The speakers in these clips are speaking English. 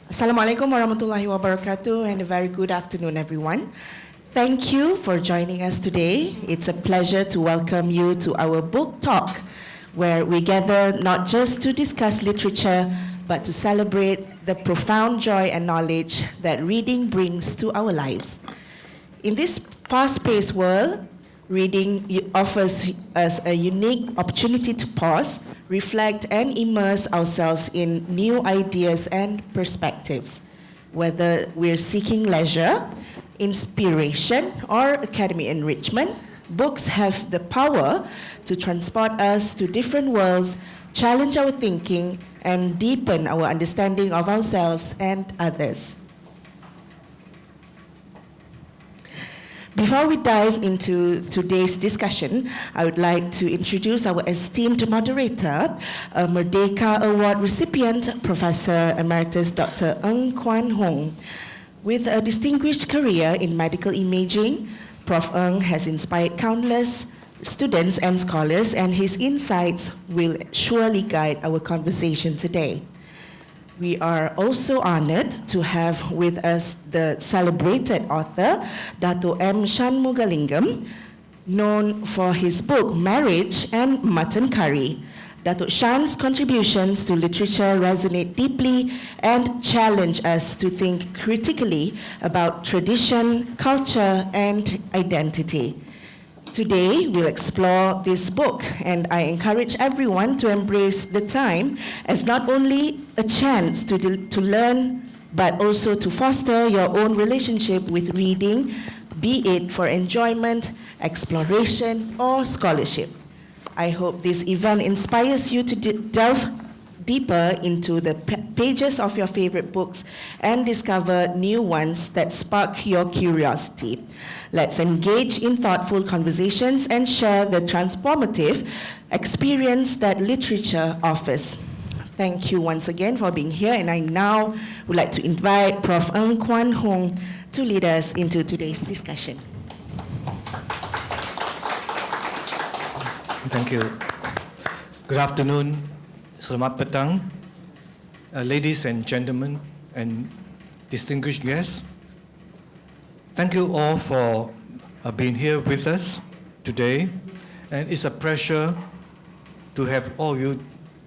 Assalamualaikum warahmatullahi wabarakatuh, and a very good afternoon, everyone. Thank you for joining us today. It's a pleasure to welcome you to our book talk, where we gather not just to discuss literature, but to celebrate the profound joy and knowledge that reading brings to our lives. In this fast-paced world, reading offers us a unique opportunity to pause, reflect, and immerse ourselves in new ideas and perspectives. Whether we're seeking leisure, inspiration, or academic enrichment, books have the power to transport us to different worlds, challenge our thinking, and deepen our understanding of ourselves and others. Before we dive into today's discussion, I would like to introduce our esteemed moderator, a Merdeka Award recipient, Professor Emeritus Dr. Ng Kuan Hong. With a distinguished career in medical imaging, Prof. Ng has inspired countless students and scholars, and his insights will surely guide our conversation today. We are also honored to have with us the celebrated author, Dato Shanmughalingam, known for his book, Marriage and Mutton Curry. Dato Shan's contributions to literature resonate deeply and challenge us to think critically about tradition, culture, and identity. Today, we'll explore this book, and I encourage everyone to embrace the time as not only a chance to learn, but also to foster your own relationship with reading, be it for enjoyment, exploration, or scholarship. I hope this event inspires you to delve deeper into the pages of your favorite books and discover new ones that spark your curiosity. Let's engage in thoughtful conversations and share the transformative experience that literature offers. Thank you once again for being here, and I now would like to invite Prof. Ng Kuan Hong to lead us into today's discussion. Thank you. Good afternoon. Selamat petang, ladies and gentlemen, and distinguished guests. Thank you all for being here with us today, and it's a pleasure to have all of you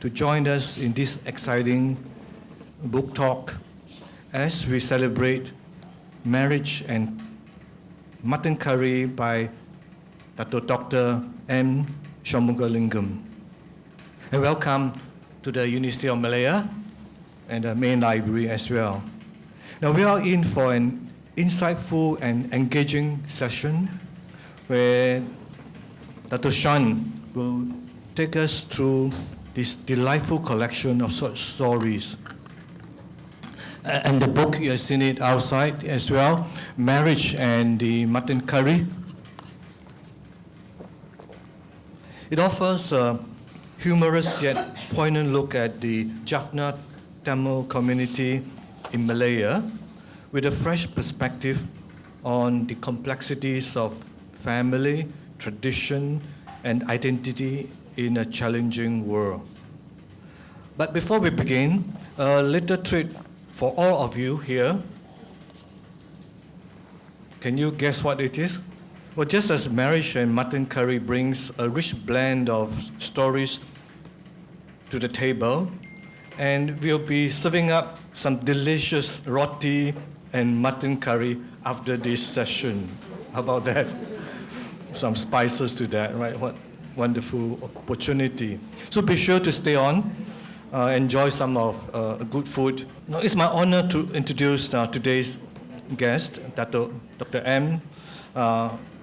to join us in this exciting book talk as we celebrate Marriage and Mutton Curry by Dato Dr. Shanmughalingam. And welcome to the Universiti of Malaya and the main library as well. Now we are in for an insightful and engaging session where Dato Shan will take us through this delightful collection of such stories. And the book, you have seen it outside as well, Marriage and the Mutton Curry. It offers a humorous yet poignant look at the Jaffna Tamil community in Malaya, with a fresh perspective on the complexities of family, tradition, and identity in a challenging world. But before we begin, a little treat for all of you here. Can you guess what it is? Well, just as Marriage and Mutton Curry brings a rich blend of stories to the table, and we'll be serving up some delicious roti and mutton curry after this session. How about that? Some spices to that, right? What wonderful opportunity. So be sure to stay on, enjoy some of good food. Now, it's my honor to introduce today's guest, Dato Dr.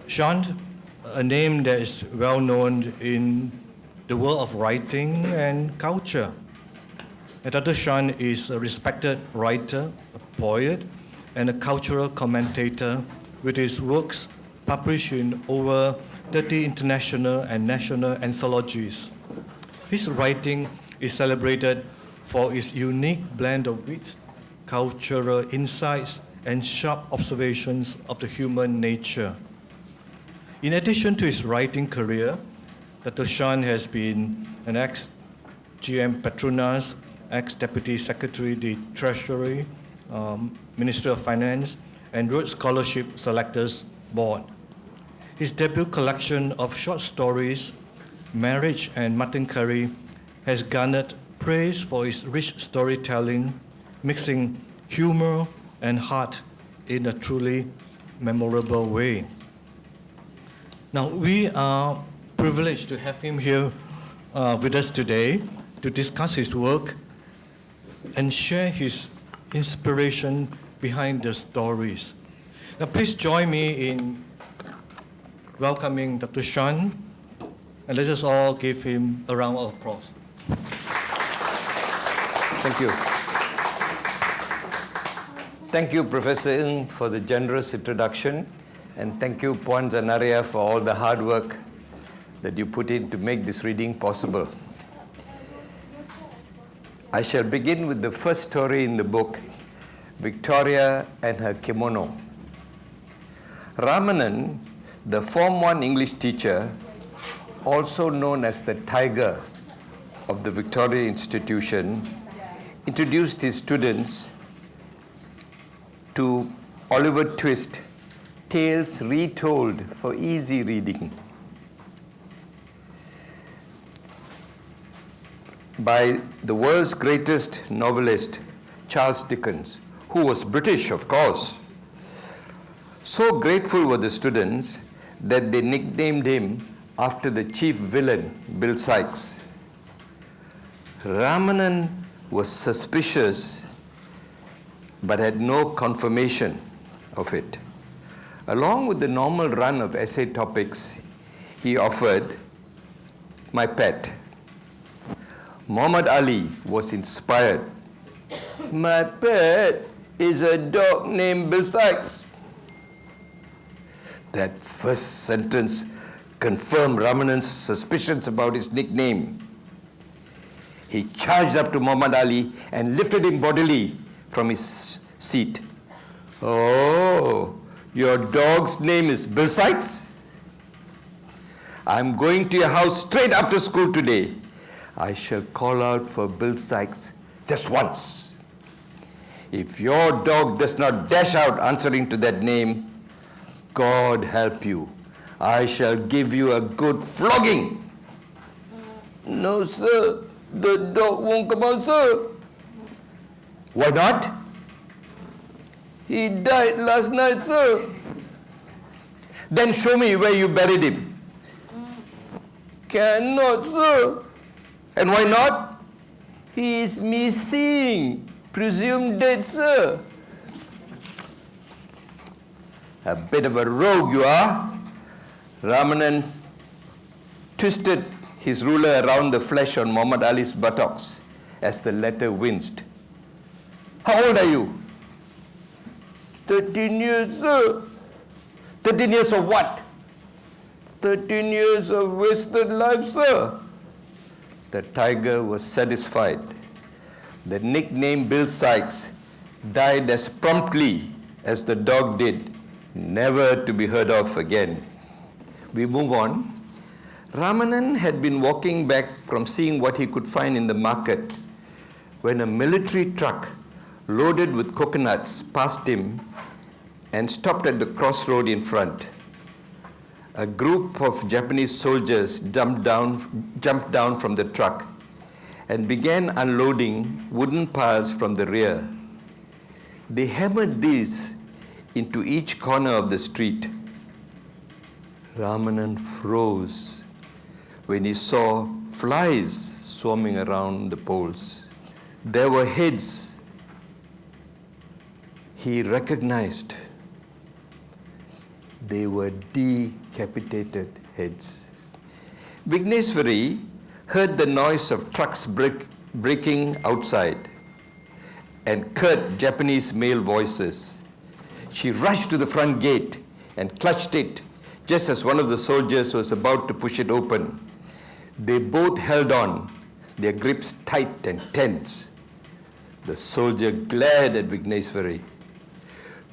Shan, a name that is well known in the world of writing and culture. Dato Shan is a respected writer, a poet, and a cultural commentator, with his works published in over 30 international and national anthologies. His writing is celebrated for its unique blend of wit, cultural insights, and sharp observations of the human nature. In addition to his writing career, Dato Shan has been an ex-GM Petronas, ex-Deputy Secretary, the Treasury, Ministry of Finance, and Rhodes Scholarship Selectors Board. His debut collection of short stories, Marriage and Mutton Curry, has garnered praise for its rich storytelling, mixing humor and heart in a truly memorable way. Now, we are privileged to have him here with us today to discuss his work and share his inspiration behind the stories. Now, please join me in welcoming Dr. Shan, and let us all give him a round of applause. Thank you. Thank you, Professor Ng, for the generous introduction, and thank you, Puan Zanaria, for all the hard work that you put in to make this reading possible. I shall begin with the first story in the book, Victoria and her kimono. Ramanan, the Form 1 English teacher, also known as the Tiger of the Victoria Institution, introduced his students to Oliver Twist, Tales Retold for Easy Reading, by the world's greatest novelist, Charles Dickens, who was British, of course. So grateful were the students that they nicknamed him after the chief villain, Bill Sikes. Ramanan was suspicious but had no confirmation of it. Along with the normal run of essay topics, he offered my pet. Muhammad Ali was inspired. My pet is a dog named Bill Sikes. That first sentence confirmed Ramanan's suspicions about his nickname. He charged up to Muhammad Ali and lifted him bodily from his seat. Oh, your dog's name is Bill Sikes? I'm going to your house straight after school today. I shall call out for Bill Sikes just once. If your dog does not dash out answering to that name, God help you. I shall give you a good flogging. No, sir. The dog won't come out, sir. Why not? He died last night, sir. Then show me where you buried him. Cannot, sir. And why not? He is missing. Presumed dead, sir. A bit of a rogue you are. Ramanan twisted his ruler around the flesh on Muhammad Ali's buttocks as the latter winced. How old are you? 13 years, sir. 13 years of what? 13 years of wasted life, sir. The tiger was satisfied. The nickname Bill Sikes died as promptly as the dog did, never to be heard of again. We move on. Ramanan had been walking back from seeing what he could find in the market when a military truck loaded with coconuts passed him and stopped at the crossroad in front. A group of Japanese soldiers jumped down from the truck and began unloading wooden piles from the rear. They hammered these into each corner of the street. Ramanan froze when he saw flies swarming around the poles. There were heads he recognized. They were decapitated heads. Vigneswari heard the noise of trucks braking outside and curt Japanese male voices. She rushed to the front gate and clutched it just as one of the soldiers was about to push it open. They both held on, their grips tight and tense. The soldier glared at Vigneswari.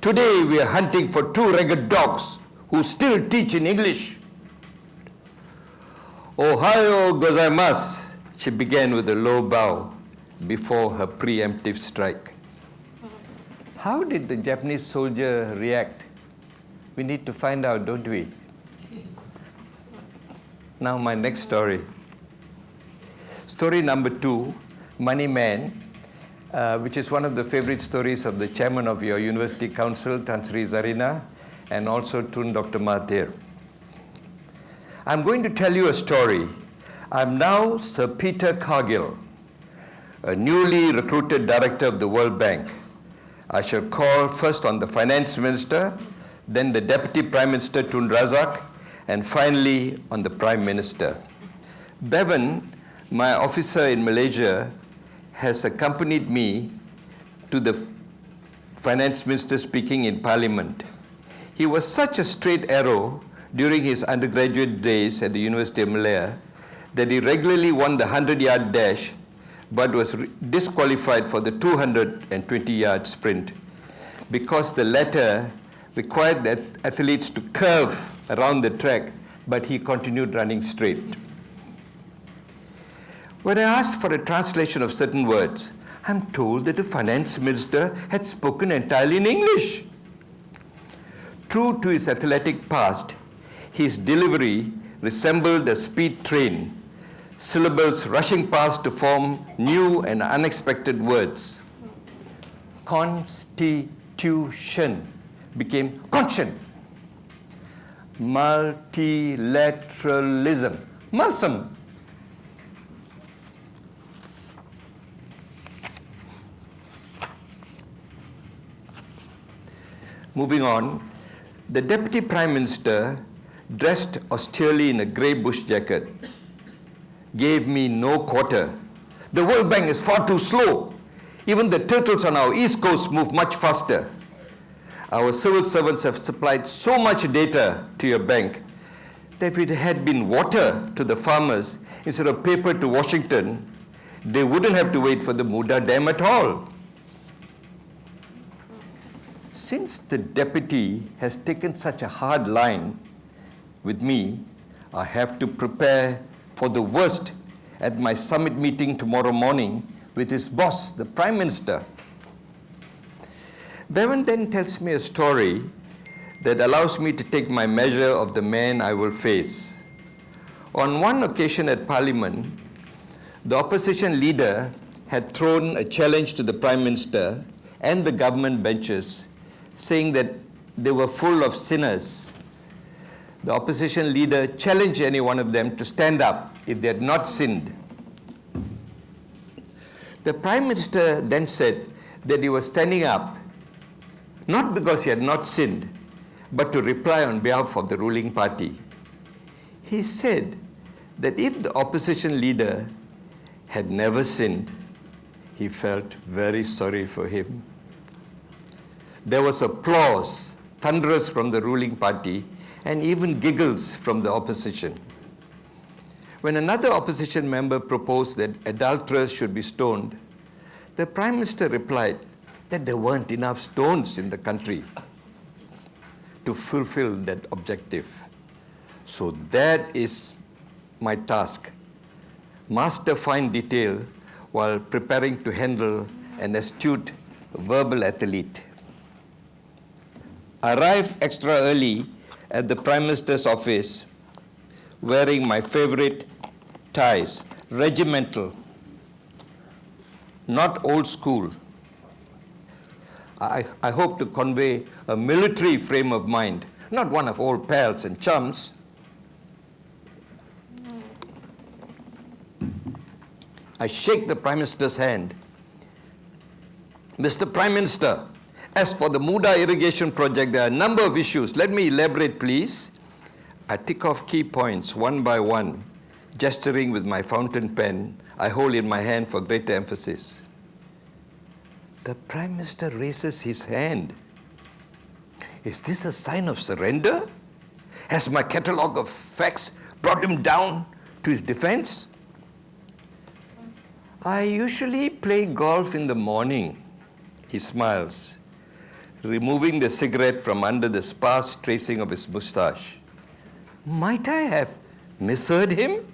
Today we are hunting for 2 ragged dogs who still teach in English. Ohayo gozaimasu, she began with a low bow before her preemptive strike. How did the Japanese soldier react? We need to find out, don't we? Now my next story. Story number 2, Money Man, which is one of the favorite stories of the chairman of your University Council, Tan Sri Zarina, and also Tun Dr. Mahathir. I'm going to tell you a story. I'm now Sir Peter Cargill, a newly recruited director of the World Bank. I shall call first on the finance minister, then the deputy prime minister Tun Razak, and finally on the prime minister. Bevan, my officer in Malaysia, has accompanied me to the finance minister speaking in parliament. He was such a straight arrow during his undergraduate days at the University of Malaya that he regularly won the 100-yard dash but was disqualified for the 220-yard sprint because the latter required the athletes to curve around the track, but he continued running straight. When I asked for a translation of certain words, I'm told that the finance minister had spoken entirely in English. True to his athletic past, his delivery resembled a speed train, syllables rushing past to form new and unexpected words. Constitution became conscience. Multilateralism, mulsum. Moving on, the Deputy Prime Minister, dressed austerely in a grey bush jacket, gave me no quarter. The World Bank is far too slow. Even the turtles on our East Coast move much faster. Our civil servants have supplied so much data to your bank that if it had been water to the farmers instead of paper to Washington, they wouldn't have to wait for the Muda Dam at all. Since the deputy has taken such a hard line with me, I have to prepare for the worst at my summit meeting tomorrow morning with his boss, the Prime Minister. Bevan then tells me a story that allows me to take my measure of the man I will face. On one occasion at Parliament, the opposition leader had thrown a challenge to the Prime Minister and the government benches, saying that they were full of sinners. The opposition leader challenged any one of them to stand up if they had not sinned. The Prime Minister then said that he was standing up not because he had not sinned, but to reply on behalf of the ruling party. He said that if the opposition leader had never sinned, he felt very sorry for him. There was applause, thunderous from the ruling party, and even giggles from the opposition. When another opposition member proposed that adulterers should be stoned, the Prime Minister replied that there weren't enough stones in the country to fulfill that objective. So that is my task. Master fine detail while preparing to handle an astute verbal athlete. Arrive extra early at the Prime Minister's office wearing my favorite ties, regimental, not old school. I hope to convey a military frame of mind, not one of old pals and chums. I shake the Prime Minister's hand. Mr. Prime Minister, as for the Muda irrigation project, there are a number of issues. Let me elaborate, please. I tick off key points one by one, gesturing with my fountain pen I hold in my hand for greater emphasis. The Prime Minister raises his hand. Is this a sign of surrender? Has my catalogue of facts brought him down to his defense? I usually play golf in the morning, he smiles, removing the cigarette from under the sparse tracing of his moustache. Might I have misheard him?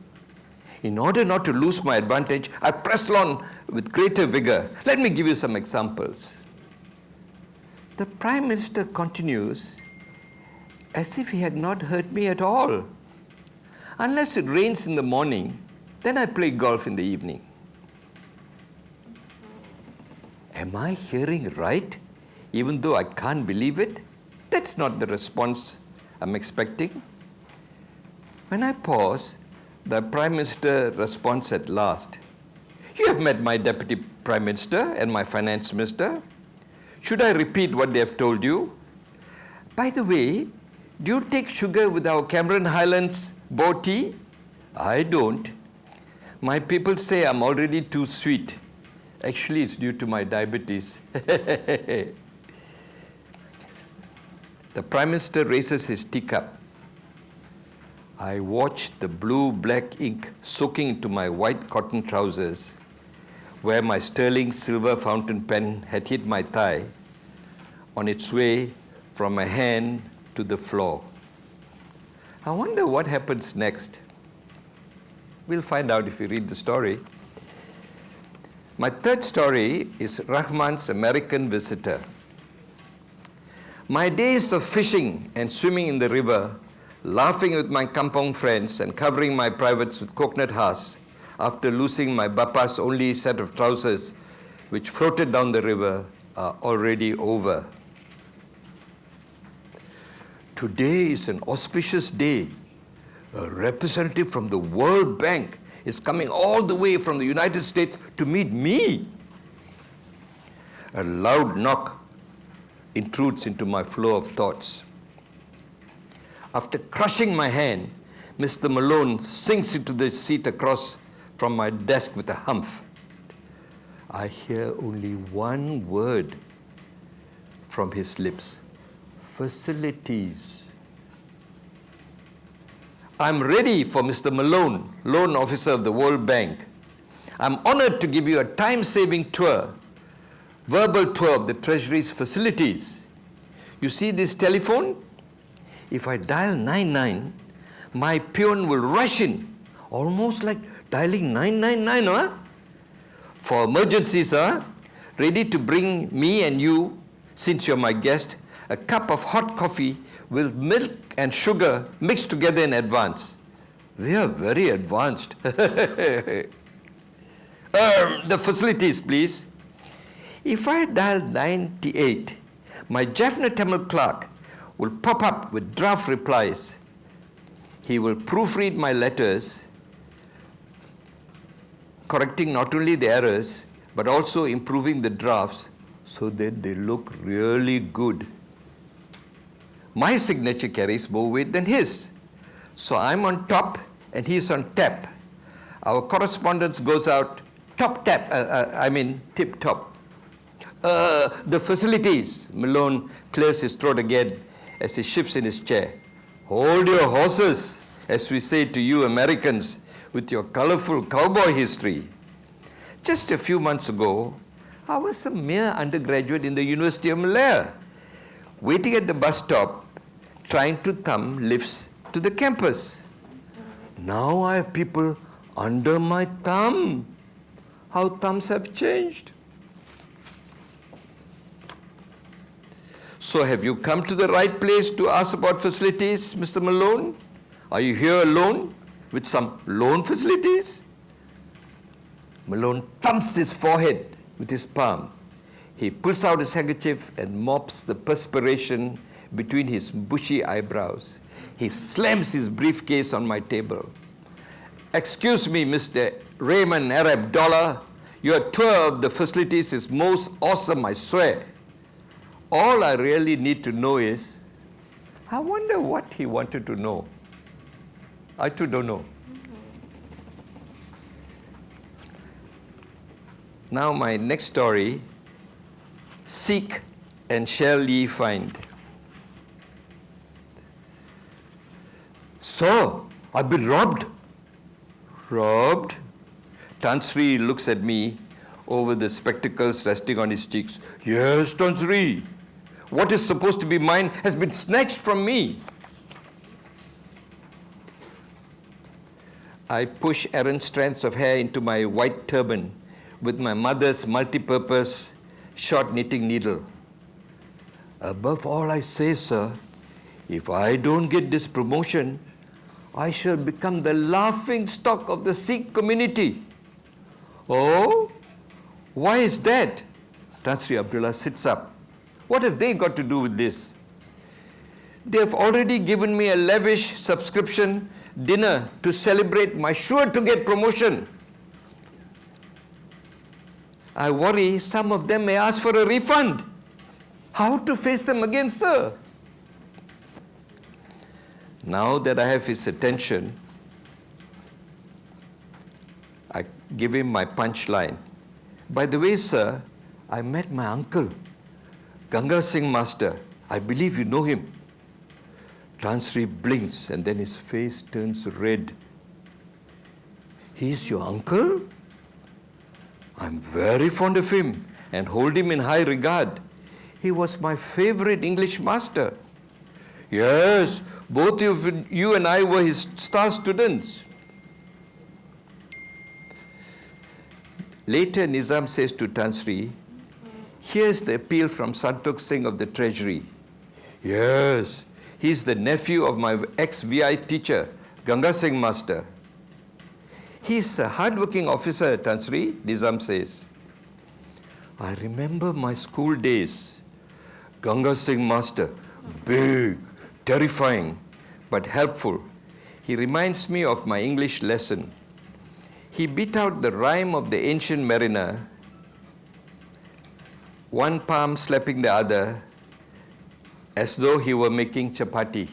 In order not to lose my advantage, I pressed on with greater vigor. Let me give you some examples. The Prime Minister continues as if he had not heard me at all. Unless it rains in the morning, then I play golf in the evening. Am I hearing right? Even though I can't believe it, that's not the response I'm expecting. When I pause, the Prime Minister responds at last. You have met my Deputy Prime Minister and my Finance Minister. Should I repeat what they have told you? By the way, do you take sugar with our Cameron Highlands bow tea? I don't. My people say I'm already too sweet. Actually, it's due to my diabetes. The Prime Minister raises his teacup. I watched the blue-black ink soaking into my white cotton trousers, where my sterling silver fountain pen had hit my thigh, on its way from my hand to the floor. I wonder what happens next. We'll find out if you read the story. My third story is Rahman's American Visitor. My days of fishing and swimming in the river, laughing with my kampong friends and covering my privates with coconut husks after losing my bapa's only set of trousers which floated down the river are already over. Today is an auspicious day. A representative from the World Bank is coming all the way from the United States to meet me. A loud knock intrudes into my flow of thoughts. After crushing my hand, Mr. Malone sinks into the seat across from my desk with a humph. I hear only one word from his lips: facilities. I'm ready for Mr. Malone, loan officer of the World Bank. I'm honored to give you a time-saving tour, verbal tour of the Treasury's facilities. You see this telephone? If I dial 99, my peon will rush in, almost like dialing 999, huh? For emergencies, huh? Ready to bring me and you, since you're my guest, a cup of hot coffee with milk and sugar mixed together in advance. We are very advanced. The facilities, please. If I dial 98, my Jaffna Tamil clerk will pop up with draft replies. He will proofread my letters, correcting not only the errors, but also improving the drafts so that they look really good. My signature carries more weight than his. So I'm on top and he's on tap. Our correspondence goes out tip top. The facilities. Malone clears his throat again as he shifts in his chair. Hold your horses, as we say to you Americans, with your colorful cowboy history. Just a few months ago, I was a mere undergraduate in the University of Malaya, waiting at the bus stop, trying to thumb lifts to the campus. Now I have people under my thumb. How thumbs have changed. So have you come to the right place to ask about facilities, Mr. Malone? Are you here alone with some loan facilities? Malone thumps his forehead with his palm. He pulls out his handkerchief and mops the perspiration between his bushy eyebrows. He slams his briefcase on my table. Excuse me, Mr. Raymond Arab Dollar. Your tour of the facilities is most awesome, I swear. All I really need to know is, I wonder what he wanted to know. I too don't know. Now my next story, Seek and Shall Ye Find. So, I've been robbed. Robbed? Tan Sri looks at me over the spectacles resting on his cheeks. Yes, Tan Sri. What is supposed to be mine has been snatched from me. I push errant strands of hair into my white turban with my mother's multi-purpose short knitting needle. Above all, I say, sir, if I don't get this promotion, I shall become the laughing stock of the Sikh community. Oh, why is that? Tan Sri Abdullah sits up. What have they got to do with this? They have already given me a lavish subscription dinner to celebrate my sure to get promotion. I worry some of them may ask for a refund. How to face them again, sir? Now that I have his attention, I give him my punchline. By the way, sir, I met my uncle, Ganga Singh Master. I believe you know him. Tan Sri blinks and then his face turns red. He's your uncle? I'm very fond of him and hold him in high regard. He was my favorite English master. Yes, both of you and I were his star students. Later, Nizam says to Tan Sri, here's the appeal from Santok Singh of the Treasury. Yes, he's the nephew of my ex-VI teacher, Ganga Singh Master. He's a hard-working officer, Tan Sri, Nizam says. I remember my school days. Ganga Singh Master, big, terrifying, but helpful. He reminds me of my English lesson. He beat out the rhyme of the ancient mariner, one palm slapping the other, as though he were making chapati.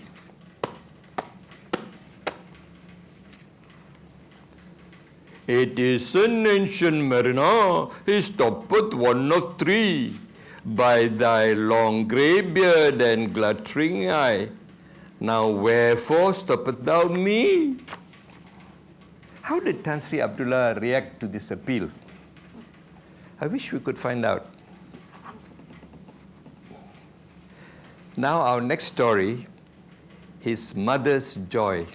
It is an ancient mariner, he stoppeth one of three, by thy long grey beard and glittering eye. Now wherefore stoppeth thou me? How did Tan Sri Abdullah react to this appeal? I wish we could find out. Now our next story, his mother's joy.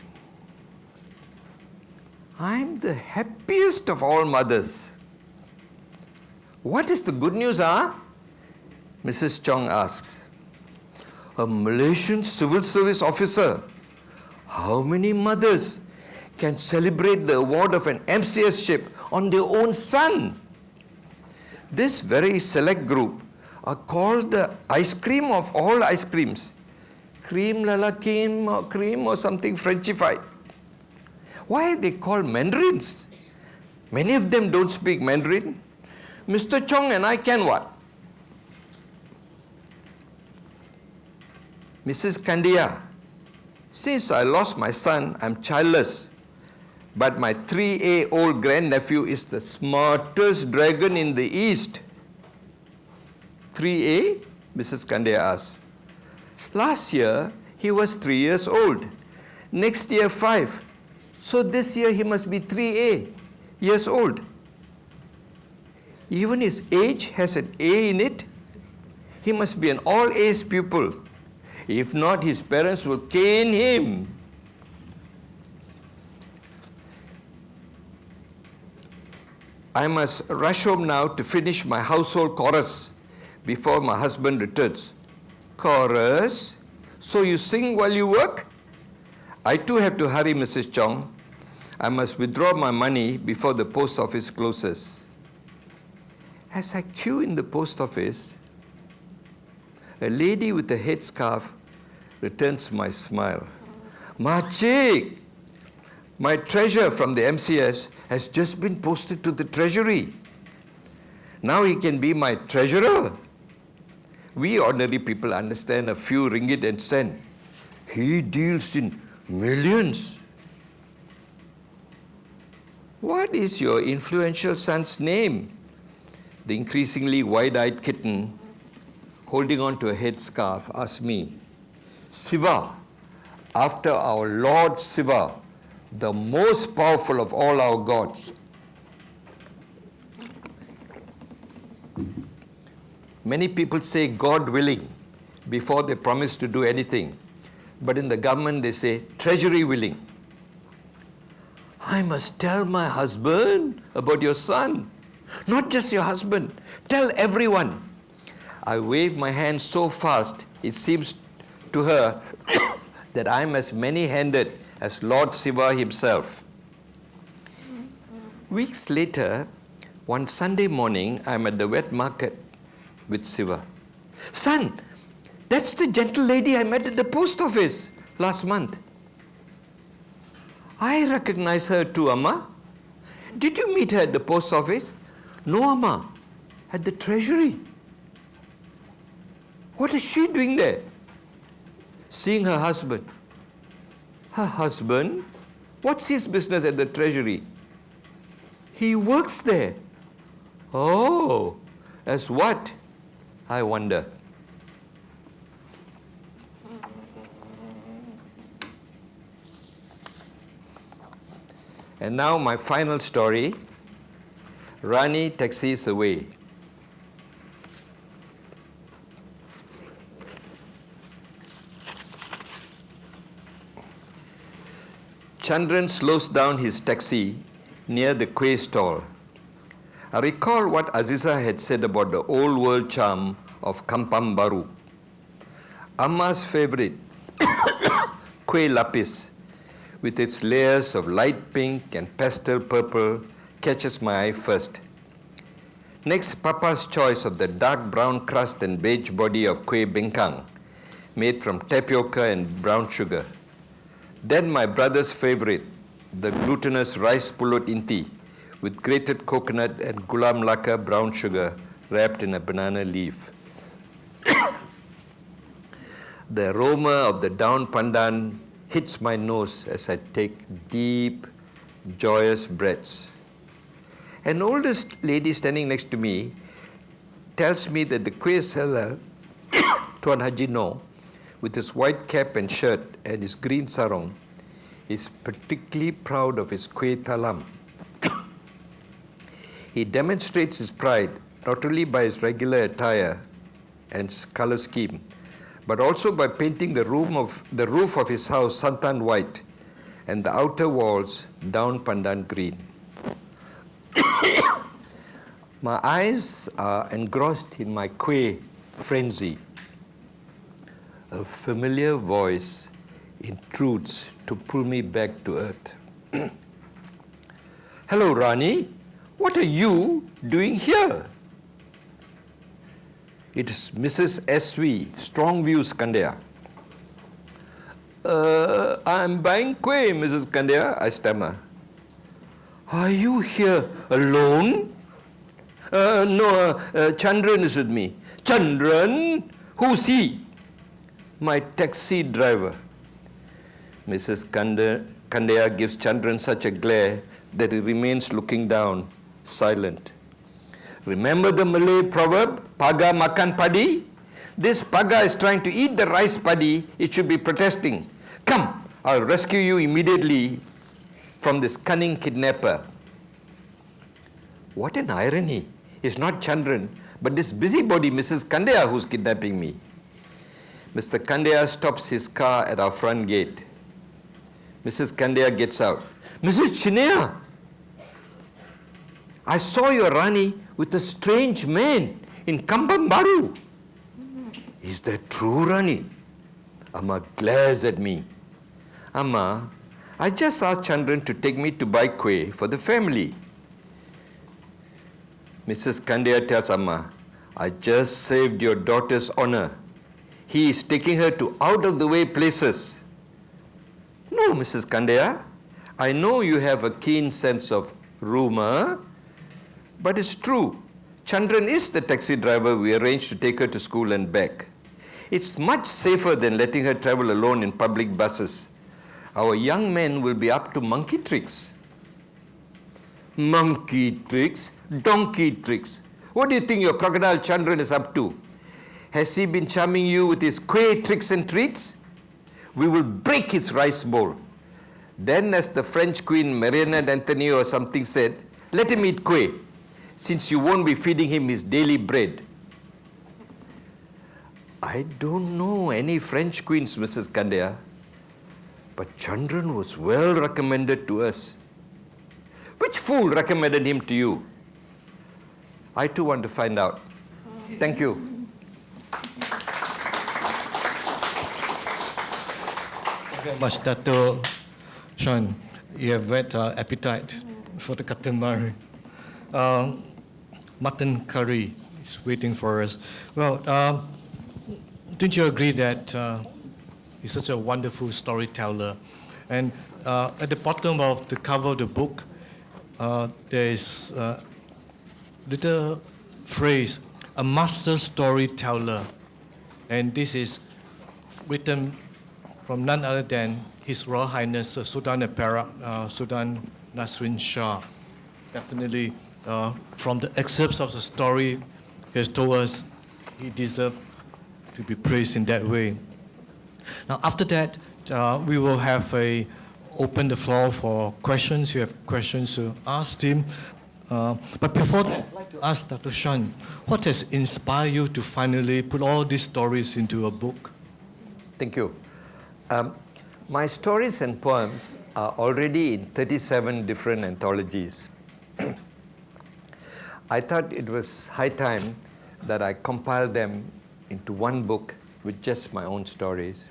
I'm the happiest of all mothers. What is the good news, Mrs. Chong asks. A Malaysian civil service officer. How many mothers can celebrate the award of an MCS-ship on their own son? This very select group are called the ice cream of all ice creams. Cream lala cream or something Frenchified. Why are they called Mandarins? Many of them don't speak Mandarin. Mr. Chong and I can what? Mrs. Kandia, since I lost my son, I'm childless. But my 3A-old grandnephew is the smartest dragon in the East. 3A? Mrs. Kandia asked. Last year, he was 3 years old. Next year, 5. So this year, he must be 3A years old. Even his age has an A in it. He must be an all-A's pupil. If not, his parents will cane him. I must rush home now to finish my household chorus before my husband returns. Chorus? So you sing while you work? I too have to hurry, Mrs. Chong. I must withdraw my money before the post office closes. As I queue in the post office, a lady with a headscarf returns my smile. Makcik, my treasure from the MCS has just been posted to the Treasury. Now he can be my treasurer. We ordinary people understand a few ringgit and cent. He deals in millions. What is your influential son's name? The increasingly wide-eyed kitten, holding on to a headscarf, asked me. Siva, after our Lord Siva, the most powerful of all our gods. Many people say God willing before they promise to do anything. But in the government they say treasury willing. I must tell my husband about your son. Not just your husband. Tell everyone. I wave my hand so fast, it seems to her that I'm as many-handed as Lord Shiva himself. Weeks later, one Sunday morning, I'm at the wet market with Shiva. Son, that's the gentle lady I met at the post office last month. I recognize her too, Amma. Did you meet her at the post office? No, Amma. At the treasury. What is she doing there? Seeing her husband. Her husband? What's his business at the treasury? He works there. Oh, as what? I wonder. And now my final story. Rani taxis away. Chandran slows down his taxi near the kueh stall. I recall what Aziza had said about the old world charm of Kampang Baru. Amma's favorite, kueh lapis, with its layers of light pink and pastel purple, catches my eye first. Next, Papa's choice of the dark brown crust and beige body of kueh bengkang, made from tapioca and brown sugar. Then my brother's favorite, the glutinous rice pulut inti, with grated coconut and gula melaka brown sugar wrapped in a banana leaf. The aroma of the down pandan hits my nose as I take deep, joyous breaths. An older lady standing next to me tells me that the kueh seller, Tuan Haji Noh, with his white cap and shirt and his green sarong, is particularly proud of his kueh talam. He demonstrates his pride not only by his regular attire and color scheme, but also by painting the roof of his house santan white and the outer walls down pandan green. My eyes are engrossed in my kueh frenzy. A familiar voice intrudes to pull me back to earth. Hello, Rani. What are you doing here? It is Mrs. S.V. Strongview Skandaya. I'm buying kueh, Mrs. Skandaya, I stammer. Are you here alone? No, Chandran is with me. Chandran? Who's he? My taxi driver. Mrs. Skandaya gives Chandran such a glare that he remains looking down, silent. Remember the Malay proverb, paga makan padi? This paga is trying to eat the rice paddy. It should be protesting. Come, I'll rescue you immediately from this cunning kidnapper. What an irony. It's not Chandran, but this busybody Mrs. Skandaya who's kidnapping me. Mr. Skandaya stops his car at our front gate. Mrs. Skandaya gets out. Mrs. Chinaya, I saw your Rani with a strange man in Kampang Baru. Is that true, Rani? Amma glares at me. Amma, I just asked Chandran to take me to buy kueh for the family. Mrs. Skandaya tells Amma, I just saved your daughter's honor. He is taking her to out-of-the-way places. No, Mrs. Skandaya, I know you have a keen sense of rumor, but it's true. Chandran is the taxi driver we arranged to take her to school and back. It's much safer than letting her travel alone in public buses. Our young men will be up to monkey tricks. Monkey tricks? Donkey tricks. What do you think your crocodile Chandran is up to? Has he been charming you with his kueh tricks and treats? We will break his rice bowl. Then, as the French Queen Marie Antoinette or something said, let him eat kueh, since you won't be feeding him his daily bread. I don't know any French queens, Mrs. Skandaya, but Chandran was well recommended to us. Which fool recommended him to you? I too want to find out. Thank you. very much, Dato Sean. You have whet our appetite for the katamari. Mutton curry is waiting for us. Well, don't you agree that he's such a wonderful storyteller? And at the bottom of the cover of the book, there is a little phrase, a master storyteller. And this is written from none other than His Royal Highness Sultan of Perak, Sultan Nasrin Shah. Definitely, from the excerpts of the story he has told us, he deserves to be praised in that way. Now, after that, we will have open the floor for questions. You have questions to ask him. But before that, I'd like to ask Dr. Sean, what has inspired you to finally put all these stories into a book? Thank you. My stories and poems are already in 37 different anthologies. I thought it was high time that I compile them into one book with just my own stories.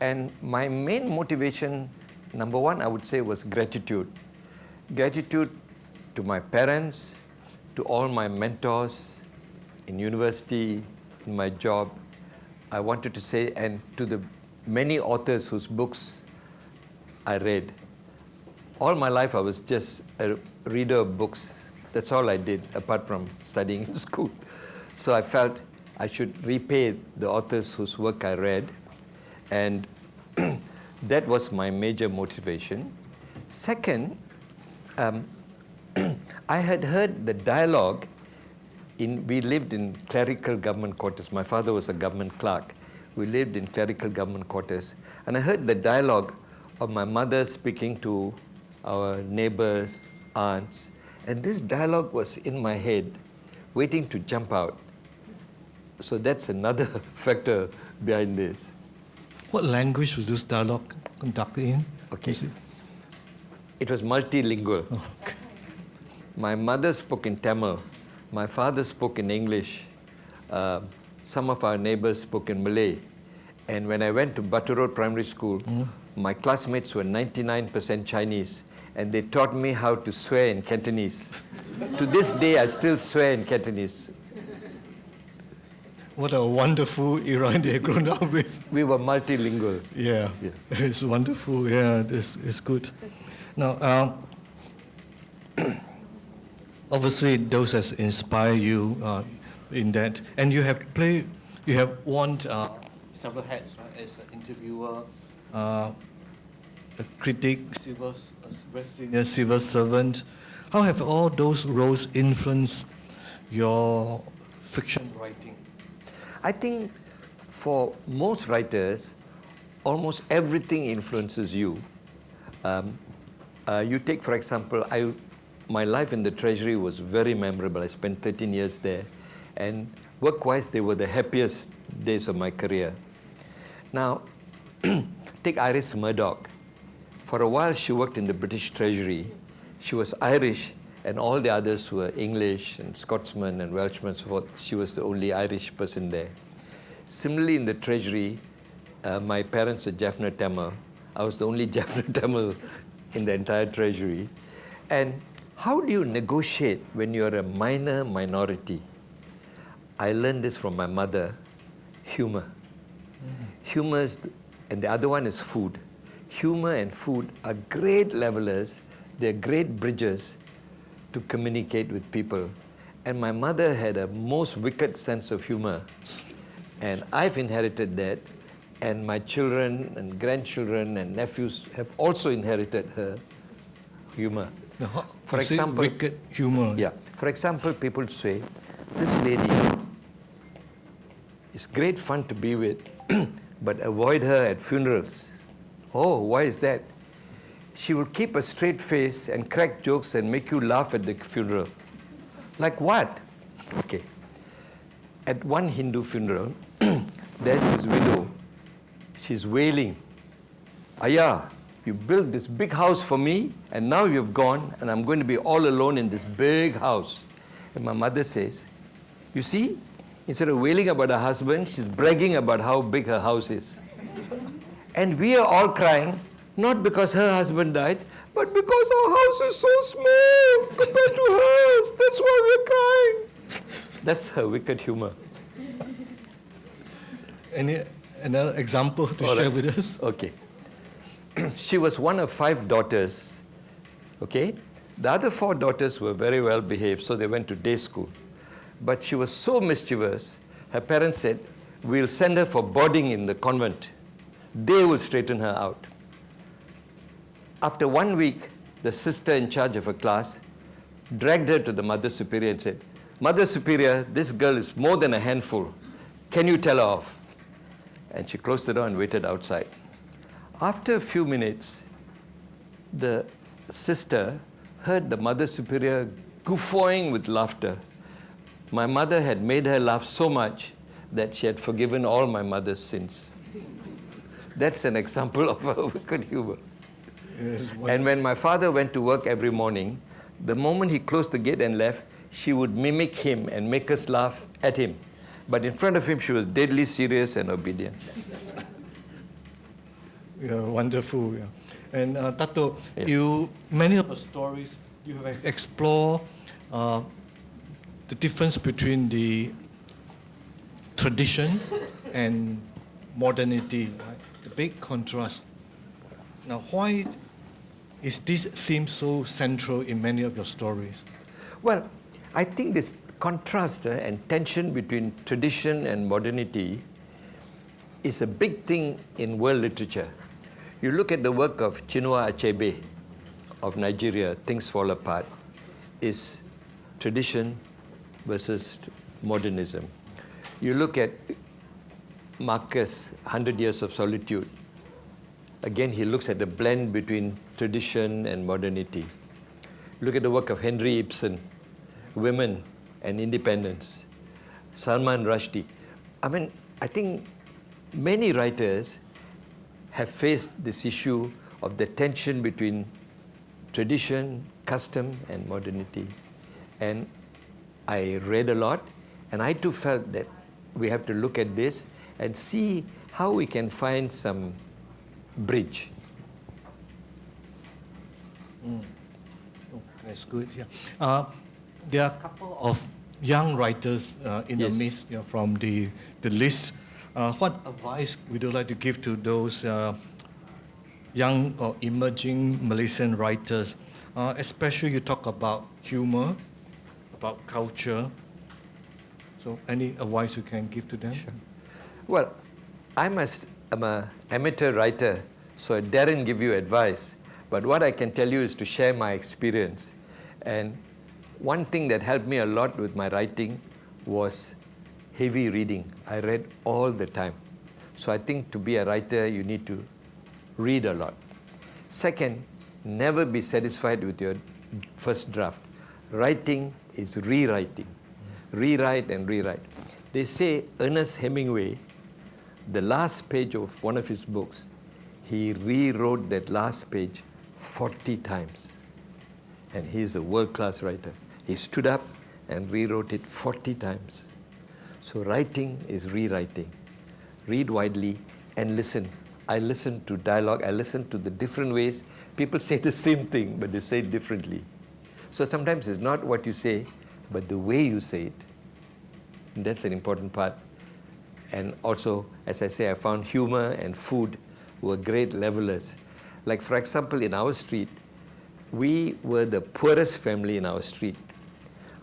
And my main motivation, number one, I would say, was gratitude. Gratitude to my parents, to all my mentors in university, in my job. I wanted to say, and to the many authors whose books I read. All my life I was just a reader of books. That's all I did, apart from studying in school. So I felt I should repay the authors whose work I read. And that was my major motivation. Second, I had heard the dialogue we lived in clerical government quarters. My father was a government clerk. We lived in clerical government quarters. And I heard the dialogue of my mother speaking to our neighbors, aunts. And this dialogue was in my head, waiting to jump out. So that's another factor behind this. What language was this dialogue conducted in? Okay. It was multilingual. Oh, okay. My mother spoke in Tamil. My father spoke in English. Some of our neighbors spoke in Malay. And when I went to Batu Road Primary School, my classmates were 99% Chinese. And they taught me how to swear in Cantonese. To this day, I still swear in Cantonese. What a wonderful era they have grown up with. We were multilingual. Yeah. It's wonderful. Yeah, it's good. Now, obviously, those has inspired you in that, and you have worn several hats, right? As an interviewer, a critic, senior civil servant. How have all those roles influenced your fiction writing? I think for most writers, almost everything influences you. You take, for example, my life in the Treasury was very memorable. I spent 13 years there. And work-wise, they were the happiest days of my career. Now, take Iris Murdoch. For a while, she worked in the British Treasury. She was Irish, and all the others were English and Scotsmen and Welshmen and so forth. She was the only Irish person there. Similarly, in the Treasury, my parents were Jaffna Tamil. I was the only Jaffna Tamil in the entire Treasury. And how do you negotiate when you're a minor minority? I learned this from my mother, humor. Humor is, and the other one is food. Humor and food are great levelers. They're great bridges to communicate with people. And my mother had a most wicked sense of humor. And I've inherited that. And my children and grandchildren and nephews have also inherited her humor. For example, wicked humor. Yeah. For example, people say, this lady is great fun to be with, but avoid her at funerals. Oh, why is that? She will keep a straight face and crack jokes and make you laugh at the funeral. Like what? Okay. At one Hindu funeral, there's this widow. She's wailing. Ayah, you built this big house for me, and now you've gone, and I'm going to be all alone in this big house. And my mother says, you see, instead of wailing about her husband, she's bragging about how big her house is. And we are all crying, not because her husband died, but because our house is so small compared to hers. That's why we're crying. That's her wicked humor. Another example to share with us? Okay. She was one of 5 daughters. Okay? The other 4 daughters were very well behaved, so they went to day school. But she was so mischievous, her parents said, we'll send her for boarding in the convent. They will straighten her out. After 1 week, the sister in charge of her class dragged her to the Mother Superior and said, Mother Superior, this girl is more than a handful. Can you tell her off? And she closed the door and waited outside. After a few minutes, the sister heard the Mother Superior guffawing with laughter. My mother had made her laugh so much that she had forgiven all my mother's sins. That's an example of her wicked humor. Yes, and when my father went to work every morning, the moment he closed the gate and left, she would mimic him and make us laugh at him. But in front of him, she was deadly serious and obedient. Yeah, wonderful. Yeah. And Dato, many of the stories you have explored the difference between the tradition and modernity, right? The big contrast. Now, why is this theme so central in many of your stories? Well, I think this contrast and tension between tradition and modernity is a big thing in world literature. You look at the work of Chinua Achebe of Nigeria, Things Fall Apart, is tradition versus modernism. You look at Marcus, 100 Years of Solitude. Again, he looks at the blend between tradition and modernity. Look at the work of Henry Ibsen, Women and Independence. Salman Rushdie. I mean, I think many writers have faced this issue of the tension between tradition, custom, and modernity. And I read a lot, and I too felt that we have to look at this and see how we can find some bridge. Oh, that's good. Yeah. There are a couple of young writers in the midst from the list. What advice would you like to give to those young or emerging Malaysian writers? Especially you talk about humor, about culture. So any advice you can give to them? Sure. Well, I'm an amateur writer, so I daren't give you advice. But what I can tell you is to share my experience. And one thing that helped me a lot with my writing was heavy reading. I read all the time. So I think to be a writer, you need to read a lot. Second, never be satisfied with your first draft. Writing is rewriting. Rewrite and rewrite. They say Ernest Hemingway, the last page of one of his books, he rewrote that last page 40 times. And he's a world-class writer. He stood up and rewrote it 40 times. So writing is rewriting. Read widely and listen. I listen to dialogue. I listen to the different ways. People say the same thing, but they say it differently. So sometimes it's not what you say, but the way you say it. And that's an important part. And also, as I say, I found humor and food were great levelers. Like, for example, in our street, we were the poorest family in our street.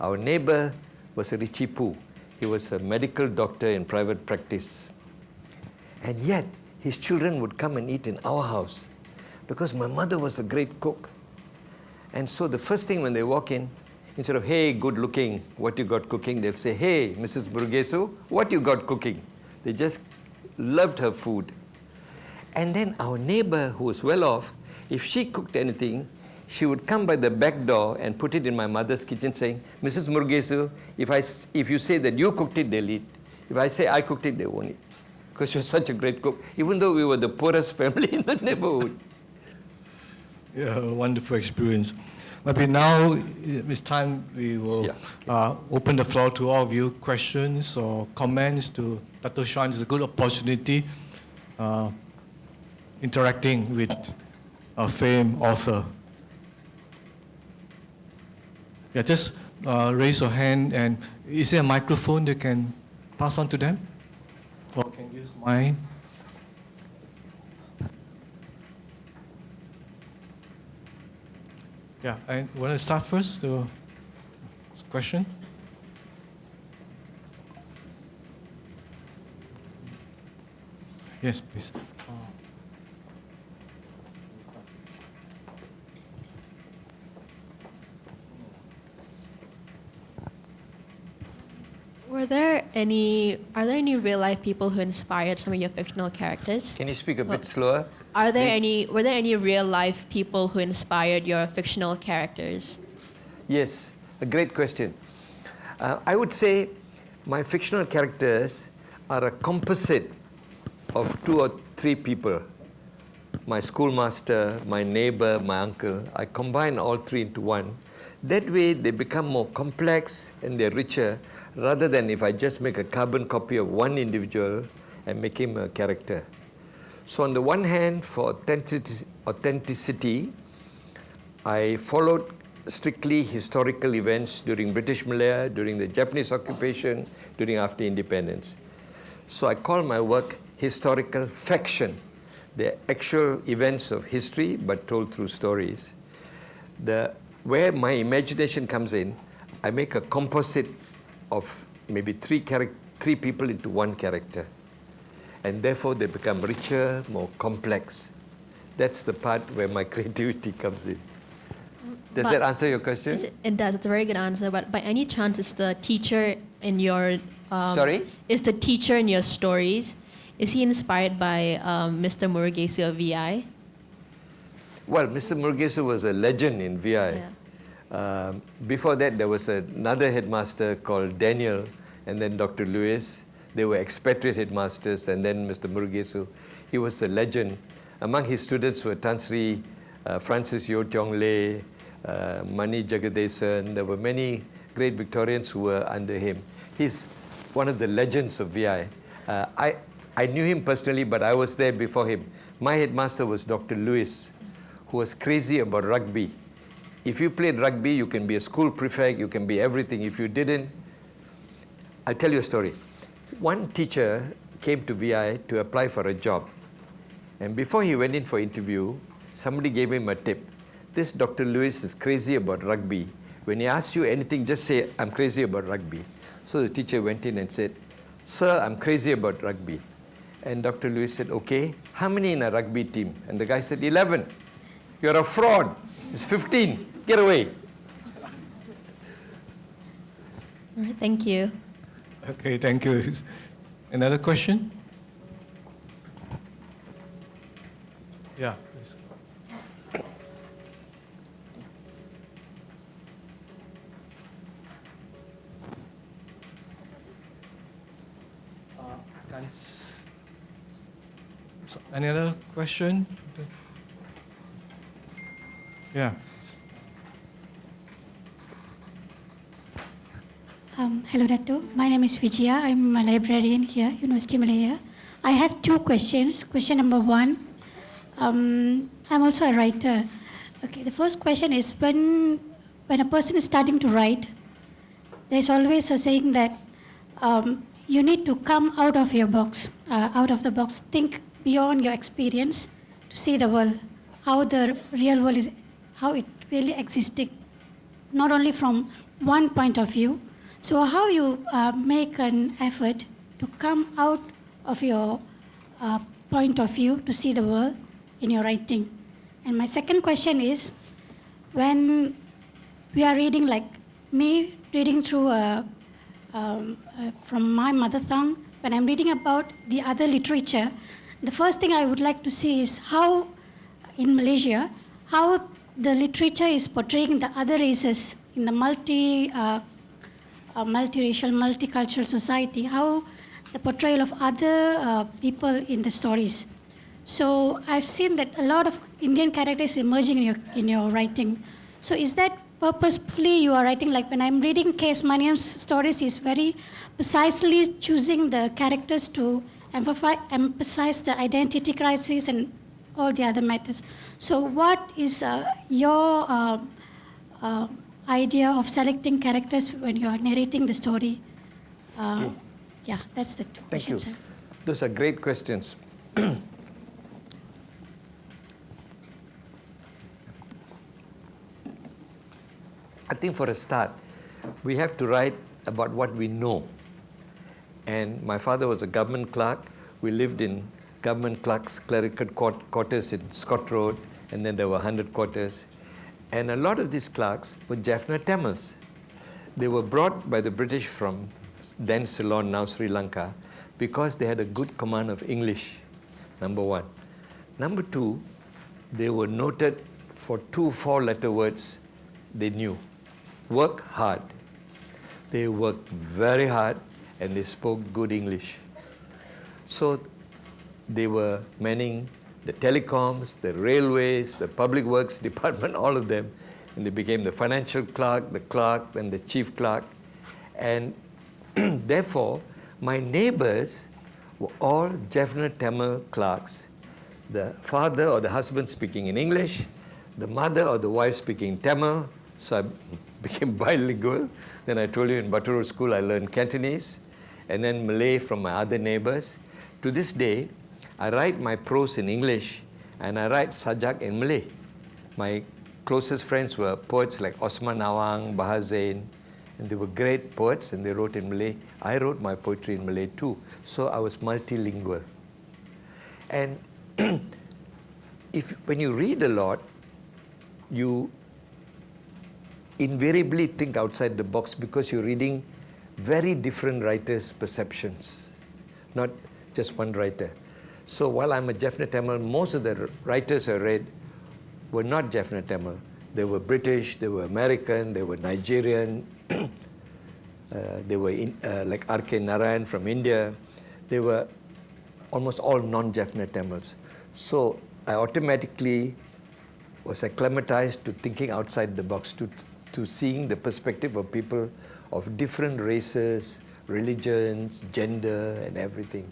Our neighbor was a Richie Poo. He was a medical doctor in private practice. And yet, his children would come and eat in our house because my mother was a great cook. And so the first thing when they walk in, instead of, hey, good looking, what you got cooking, they'll say, hey, Mrs. Burgesu, what you got cooking? They just loved her food. And then our neighbor who was well off, if she cooked anything, she would come by the back door and put it in my mother's kitchen saying, Mrs. Murgesu, if you say that you cooked it, they'll eat. If I say I cooked it, they won't eat. Because she was such a great cook, even though we were the poorest family in the neighborhood. Yeah, wonderful experience. Maybe now it's time we will open the floor to all of you. Questions or comments to Dato Shan. It's a good opportunity. interacting with a famed author? Yeah, just raise your hand, and is there a microphone that can pass on to them? Or can use mine? Yeah, I want to start first. The question. Yes, please. Are there any real life people who inspired some of your fictional characters? Can you speak a bit slower? Were there Please? any real life people who inspired your fictional characters? Yes, a great question. I would say my fictional characters are a composite of 2 or 3 people. My schoolmaster, my neighbor, my uncle. I combine all 3 into one. That way they become more complex and they're richer, rather than if I just make a carbon copy of one individual and make him a character. So on the one hand, for authenticity, I followed strictly historical events during British Malaya, during the Japanese occupation, during after independence. So I call my work historical fiction. The actual events of history, but told through stories. Where my imagination comes in, I make a composite of maybe 3 people into one character. And therefore they become richer, more complex. That's the part where my creativity comes in. Does that answer your question? It does. It's a very good answer. But by any chance, is the teacher in your Sorry? Is the teacher in your stories, is he inspired by Mr. Murugesu of VI? Well, Mr. Murugesu was a legend in VI. Yeah. Before that, there was another headmaster called Daniel, and then Dr. Lewis. They were expatriate headmasters, and then Mr. Murugesu. He was a legend. Among his students were Tan Sri Francis Yeo Tiong Lei, Mani Jagadesan. There were many great Victorians who were under him. He's one of the legends of VI. I knew him personally, but I was there before him. My headmaster was Dr. Lewis, who was crazy about rugby. If you played rugby, you can be a school prefect, you can be everything. If you didn't, I'll tell you a story. One teacher came to VI to apply for a job. And before he went in for interview, somebody gave him a tip. This Dr. Lewis is crazy about rugby. When he asks you anything, just say, I'm crazy about rugby. So the teacher went in and said, Sir, I'm crazy about rugby. And Dr. Lewis said, okay, how many in a rugby team? And the guy said, 11. You're a fraud. It's 15. Get away. All right, thank you. Okay, thank you. Another question? Yeah, please. Any other question? Yeah. Hello, Dato. My name is Vijaya. I'm a librarian here, Universiti Malaya. I have 2 questions. Question number 1, I'm also a writer. Okay, the first question is when a person is starting to write, there's always a saying that you need to come out of your box, out of the box, think beyond your experience to see the world, how the real world is, how it really existing, not only from one point of view. So how you make an effort to come out of your point of view to see the world in your writing. And my second question is, when we are reading, like me reading through from my mother tongue, when I'm reading about the other literature, the first thing I would like to see is how in Malaysia, how the literature is portraying the other races in the multiracial, multicultural society, how the portrayal of other people in the stories. So I've seen that a lot of Indian characters emerging in your writing. So is that purposefully you are writing, like when I'm reading K.S. Maniam's stories, he's very precisely choosing the characters to emphasize the identity crisis and all the other matters. So what is your idea of selecting characters when you are narrating the story? Okay. Yeah, that's the two Thank you. questions. Those are great questions. I think for a start, we have to write about what we know. And my father was a government clerk. We lived in government clerks' clerical quarters in Scott Road, and then there were 100 quarters. And a lot of these clerks were Jaffna Tamils. They were brought by the British from then Ceylon, now Sri Lanka, because they had a good command of English, number one. Number two, they were noted for 2 4-letter words they knew. Work hard. They worked very hard and they spoke good English. So they were manning the telecoms, the railways, the public works department, all of them. And they became the financial clerk, then the chief clerk. And therefore, my neighbors were all Jaffna Tamil clerks. The father or the husband speaking in English, the mother or the wife speaking Tamil. So I became bilingual. Then I told you in Baturur school I learned Cantonese, and then Malay from my other neighbors. To this day, I write my prose in English and I write sajak in Malay. My closest friends were poets like Osman Nawang, Bahar Zain, and they were great poets and they wrote in Malay. I wrote my poetry in Malay too, so I was multilingual. And when you read a lot, you invariably think outside the box because you're reading very different writers' perceptions, not just one writer. So while I'm a Jaffna Tamil, most of the writers I read were not Jaffna Tamil. They were British, they were American, they were Nigerian, they were like R.K. Narayan from India. They were almost all non-Jaffna Tamils. So I automatically was acclimatized to thinking outside the box, to seeing the perspective of people of different races, religions, gender, and everything.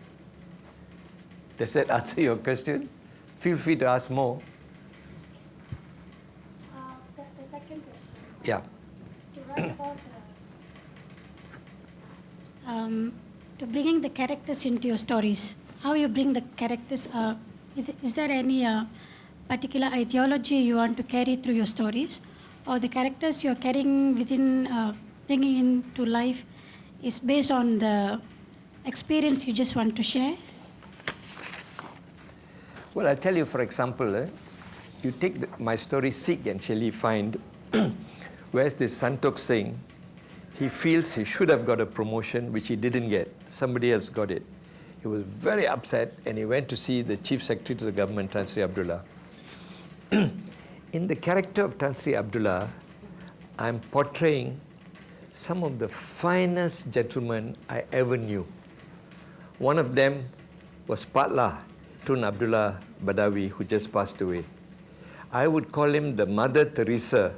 Does that answer your question? Feel free to ask more. The second question. Yeah. To write about to bringing the characters into your stories. How you bring the characters? Is there any particular ideology you want to carry through your stories, or the characters you're carrying within, bringing into life, is based on the experience you just want to share? Well, I'll tell you, for example, you take my story Seek and Shall Ye Find, where's this Santok Singh? He feels he should have got a promotion, which he didn't get. Somebody else got it. He was very upset, and he went to see the Chief Secretary to the government, Tan Sri Abdullah. In the character of Tan Sri Abdullah, I'm portraying some of the finest gentlemen I ever knew. One of them was Patla, Tun Abdullah Badawi, who just passed away. I would call him the Mother Teresa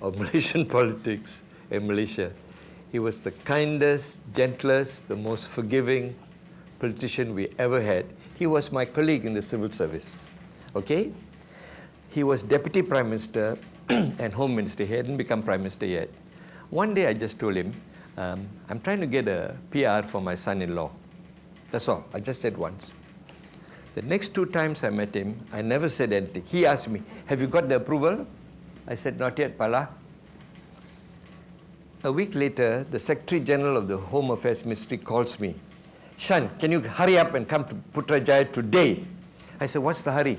of Malaysian politics in Malaysia. He was the kindest, gentlest, the most forgiving politician we ever had. He was my colleague in the civil service. Okay? He was Deputy Prime Minister and Home Minister. He hadn't become Prime Minister yet. One day I just told him, I'm trying to get a PR for my son-in-law. That's all. I just said once. The next 2 times I met him, I never said anything. He asked me, have you got the approval? I said, not yet, Pala. A week later, the Secretary General of the Home Affairs Ministry calls me. Shan, can you hurry up and come to Putrajaya today? I said, what's the hurry?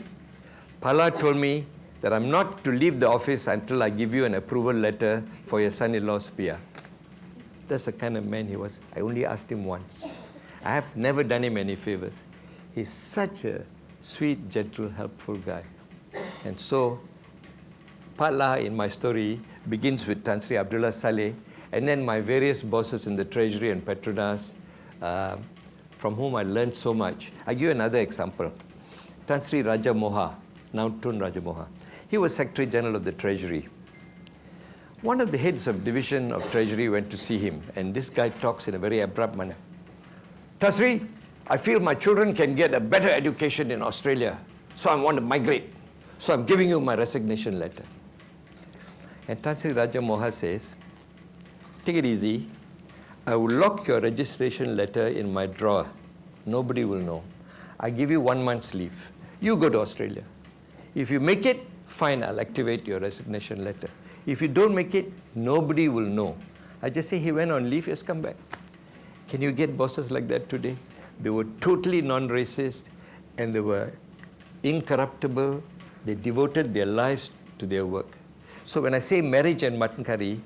Pala told me that I'm not to leave the office until I give you an approval letter for your son-in-law's PR. That's the kind of man he was. I only asked him once. I have never done him any favors. He's such a sweet, gentle, helpful guy. And so, Pala in my story begins with Tan Sri Abdullah Saleh, and then my various bosses in the Treasury and Petronas, from whom I learned so much. I give you another example. Tan Sri Raja Moha, now Tun Raja Moha. He was Secretary General of the Treasury. One of the heads of division of Treasury went to see him, and this guy talks in a very abrupt manner. Tan Sri, I feel my children can get a better education in Australia. so I want to migrate. So I'm giving you my resignation letter. And Tan Sri Raja Moha says, take it easy. I will lock your registration letter in my drawer. Nobody will know. I give you 1 month's leave. You go to Australia. If you make it, fine, I'll activate your resignation letter. If you don't make it, nobody will know. I just say he went on leave, he has come back. Can you get bosses like that today? They were totally non-racist and they were incorruptible. They devoted their lives to their work. So when I say marriage and mutton curry,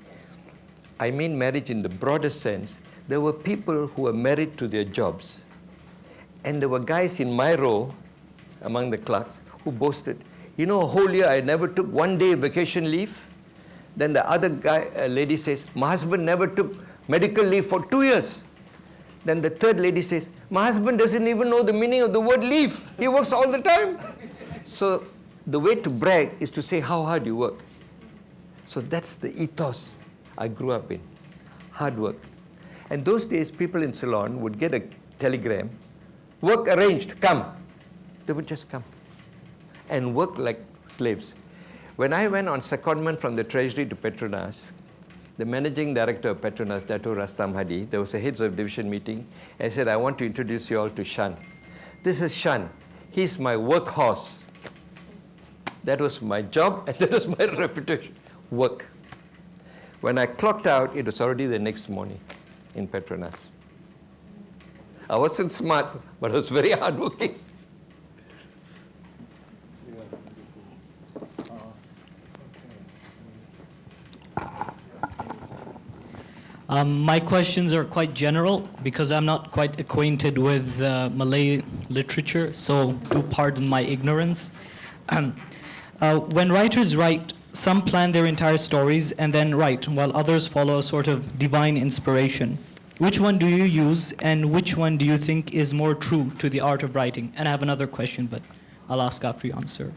I mean marriage in the broader sense. There were people who were married to their jobs. And there were guys in my row, among the clerks, who boasted, you know, a whole year I never took 1 day vacation leave. Then the other guy, lady says, my husband never took medical leave for 2 years. Then the third lady says, my husband doesn't even know the meaning of the word leave. He works all the time. So the way to brag is to say how hard you work. So that's the ethos I grew up in, hard work. And those days, people in Ceylon would get a telegram, work arranged, come. They would just come and work like slaves. When I went on secondment from the Treasury to Petronas, the managing director of Petronas, Dato Rastam Hadi, there was a heads of division meeting, and said, I want to introduce you all to Shan. This is Shan. He's my workhorse. That was my job, and that was my reputation. Work. When I clocked out, it was already the next morning in Petronas. I wasn't smart, but I was very hardworking. My questions are quite general because I'm not quite acquainted with Malay literature, so do pardon my ignorance. When writers write, some plan their entire stories and then write, while others follow a sort of divine inspiration. Which one do you use, and which one do you think is more true to the art of writing? And I have another question, but I'll ask after you answer.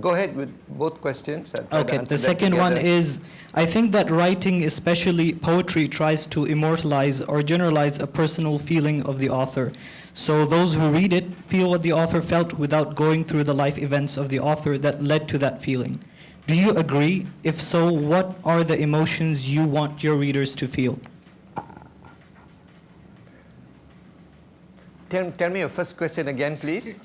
Go ahead with both questions. Okay, the second one is, I think that writing, especially poetry, tries to immortalize or generalize a personal feeling of the author. So those who read it feel what the author felt without going through the life events of the author that led to that feeling. Do you agree? If so, what are the emotions you want your readers to feel? Tell me your first question again, please.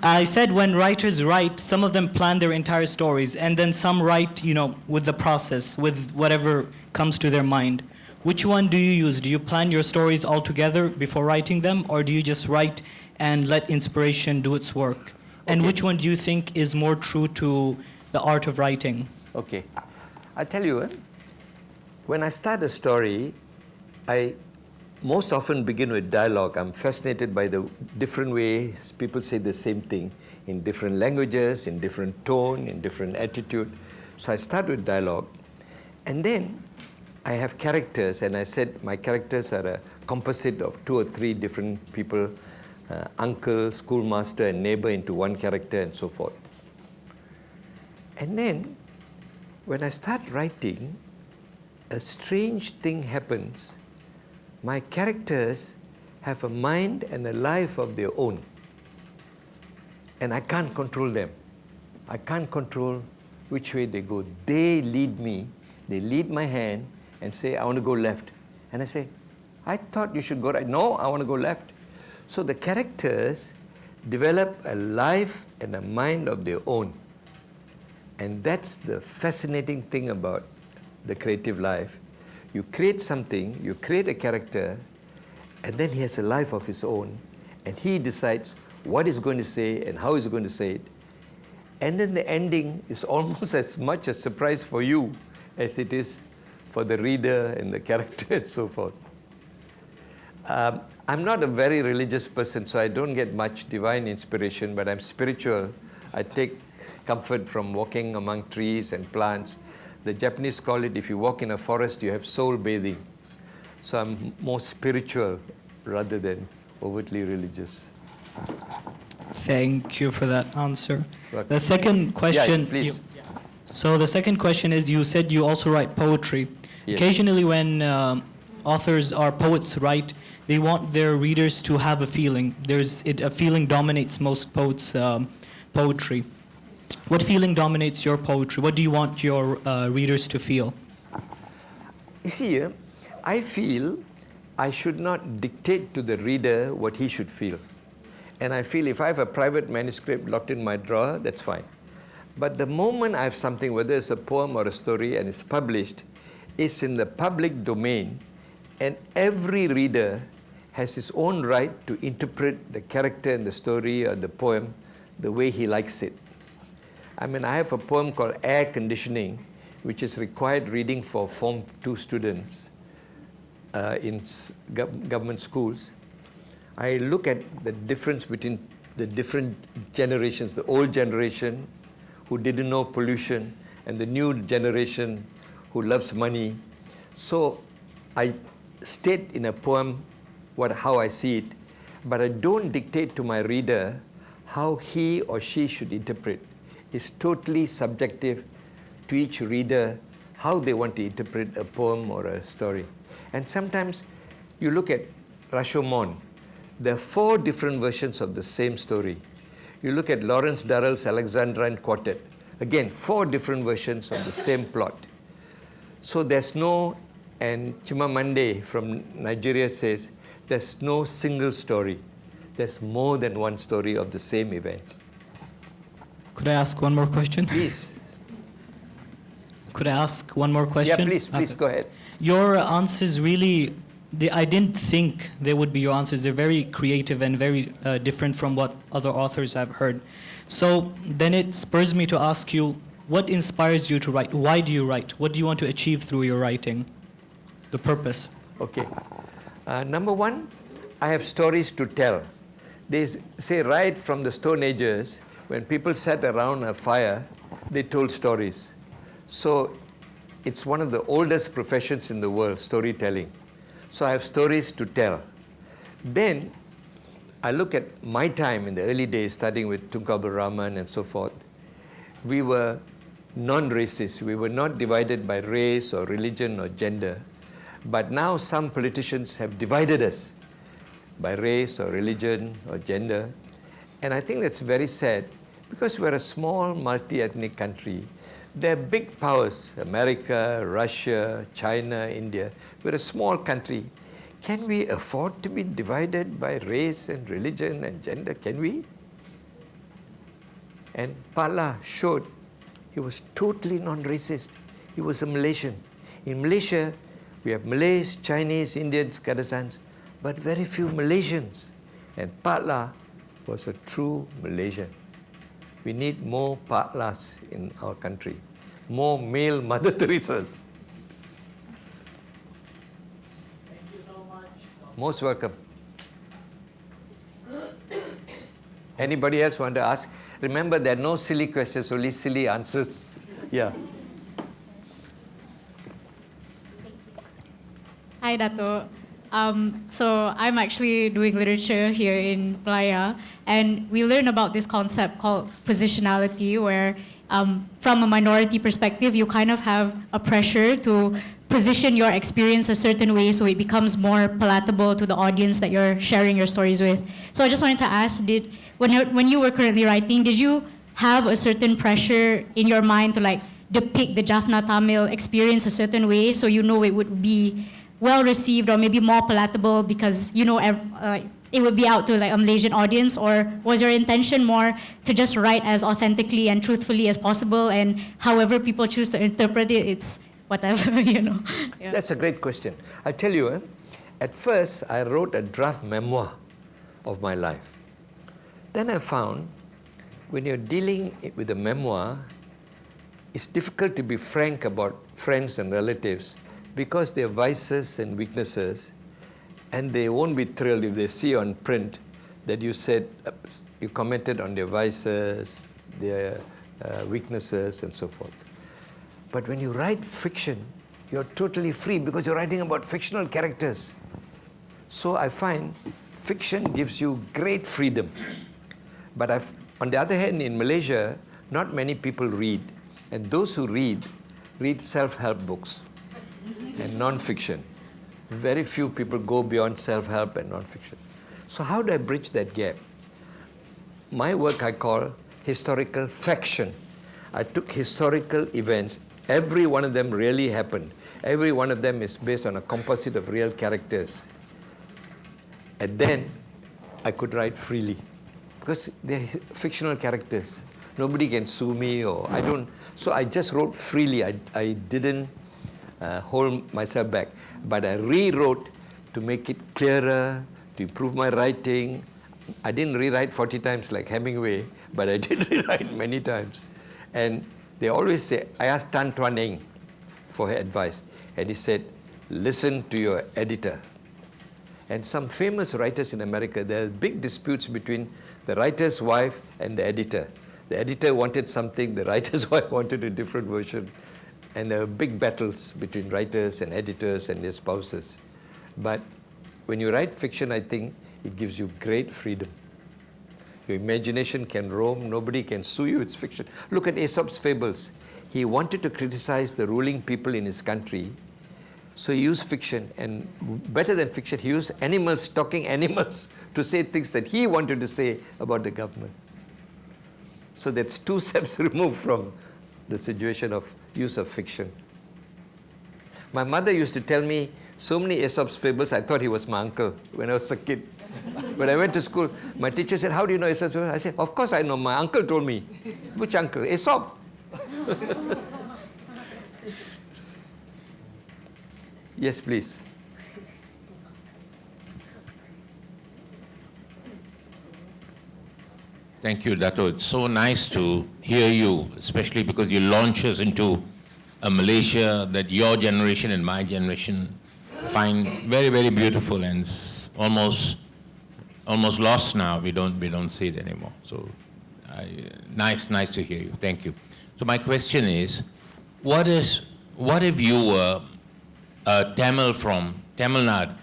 I said when writers write, some of them plan their entire stories, and then some write, with the process, with whatever comes to their mind. Which one do you use? Do you plan your stories all together before writing them, or do you just write and let inspiration do its work? And which one do you think is more true to the art of writing? Okay. I'll tell you, when I start a story, I most often begin with dialogue. I'm fascinated by the different ways people say the same thing in different languages, in different tone, in different attitude. So I start with dialogue. And then I have characters, and I said my characters are a composite of 2 or 3 different people, uncle, schoolmaster, and neighbor into one character, and so forth. And then, when I start writing, a strange thing happens. My characters have a mind and a life of their own. And I can't control them. I can't control which way they go. They lead me. They lead my hand and say, I want to go left. And I say, I thought you should go right. No, I want to go left. So the characters develop a life and a mind of their own. And that's the fascinating thing about the creative life. You create something, you create a character, and then he has a life of his own, and he decides what he's going to say and how he's going to say it. And then the ending is almost as much a surprise for you as it is for the reader and the character and so forth. I'm not a very religious person, so I don't get much divine inspiration, but I'm spiritual. I take comfort from walking among trees and plants. The Japanese call it, if you walk in a forest, you have soul bathing. So I'm more spiritual rather than overtly religious. Thank you for that answer. The second question. Yeah, please. So the second question is, you said you also write poetry. Yes. Occasionally when authors or poets write, they want their readers to have a feeling. A feeling dominates most poets' poetry. What feeling dominates your poetry? What do you want your readers to feel? You see, I feel I should not dictate to the reader what he should feel. And I feel if I have a private manuscript locked in my drawer, that's fine. But the moment I have something, whether it's a poem or a story, and it's published, it's in the public domain, and every reader has his own right to interpret the character in the story or the poem the way he likes it. I mean, I have a poem called Air Conditioning, which is required reading for Form 2 students in government schools. I look at the difference between the different generations, the old generation who didn't know pollution and the new generation who loves money. So I state in a poem how I see it, but I don't dictate to my reader how he or she should interpret. It's totally subjective to each reader how they want to interpret a poem or a story. And sometimes you look at Rashomon, there are 4 different versions of the same story. You look at Lawrence Durrell's Alexandrine Quartet, again 4 different versions of the same plot. So there's no, and Chimamande from Nigeria says, there's no single story. There's more than one story of the same event. Could I ask one more question? Please. Could I ask one more question? Yeah, please go ahead. Your answers really, I didn't think they would be your answers. They're very creative and very different from what other authors I've heard. So then it spurs me to ask you, what inspires you to write? Why do you write? What do you want to achieve through your writing? The purpose. Okay. Number 1, I have stories to tell. They say right from the Stone Ages, when people sat around a fire, they told stories. So it's one of the oldest professions in the world, storytelling. So I have stories to tell. Then I look at my time in the early days, starting with Tunku Abdul Rahman and so forth. We were non-racist. We were not divided by race or religion or gender. But now some politicians have divided us by race or religion or gender. And I think that's very sad because we're a small multi-ethnic country. There are big powers, America, Russia, China, India. We're a small country. Can we afford to be divided by race and religion and gender? Can we? And Pala showed he was totally non-racist. He was a Malaysian. In Malaysia, we have Malays, Chinese, Indians, Kadazans, but very few Malaysians. And Pala was a true Malaysian. We need more Patlas in our country, more male Mother Teresas. Thank you so much. Most welcome. Anybody else want to ask? Remember, there are no silly questions, only silly answers. Yeah. Hi, Dato. So I'm actually doing literature here in Malaya, and we learn about this concept called positionality, where from a minority perspective, you kind of have a pressure to position your experience a certain way so it becomes more palatable to the audience that you're sharing your stories with. So I just wanted to ask, when you were currently writing, did you have a certain pressure in your mind to like depict the Jaffna Tamil experience a certain way so you know it would be well received or maybe more palatable because you know it would be out to like a Malaysian audience, or was your intention more to just write as authentically and truthfully as possible, and however people choose to interpret it, it's whatever, you know? Yeah. That's a great question. I tell you, at first I wrote a draft memoir of my life. Then I found when you're dealing with a memoir, it's difficult to be frank about friends and relatives because they have vices and weaknesses, and they won't be thrilled if they see on print that you said, you commented on their vices, their weaknesses, and so forth. But when you write fiction, you're totally free because you're writing about fictional characters. So I find fiction gives you great freedom. But on the other hand, in Malaysia, not many people read. And those who read self-help books and non-fiction. Very few people go beyond self-help and non-fiction. So how do I bridge that gap? My work I call historical faction. I took historical events, every one of them really happened. Every one of them is based on a composite of real characters. And then I could write freely because they're fictional characters. Nobody can sue me or I don't. So I just wrote freely. I didn't hold myself back. But I rewrote to make it clearer, to improve my writing. I didn't rewrite 40 times like Hemingway, but I did rewrite many times. And they always say, I asked Tan Tuan Eng for her advice, and he said, listen to your editor. And some famous writers in America, there are big disputes between the writer's wife and the editor. The editor wanted something, the writer's wife wanted a different version. And there are big battles between writers and editors and their spouses. But when you write fiction, I think it gives you great freedom. Your imagination can roam, nobody can sue you, it's fiction. Look at Aesop's fables. He wanted to criticize the ruling people in his country, so he used fiction, and better than fiction, he used animals, talking animals, to say things that he wanted to say about the government. So that's 2 steps removed from the situation of use of fiction. My mother used to tell me so many Aesop's fables, I thought he was my uncle when I was a kid. When I went to school, my teacher said, how do you know Aesop's fables? I said, of course I know, my uncle told me. Which uncle? Aesop. Yes, please. Thank you, Dato. It's so nice to hear you, especially because you launch us into a Malaysia that your generation and my generation find very, very beautiful and it's almost lost now. We don't see it anymore. So nice to hear you. Thank you. So my question is, what if you were a Tamil from Tamil Nadu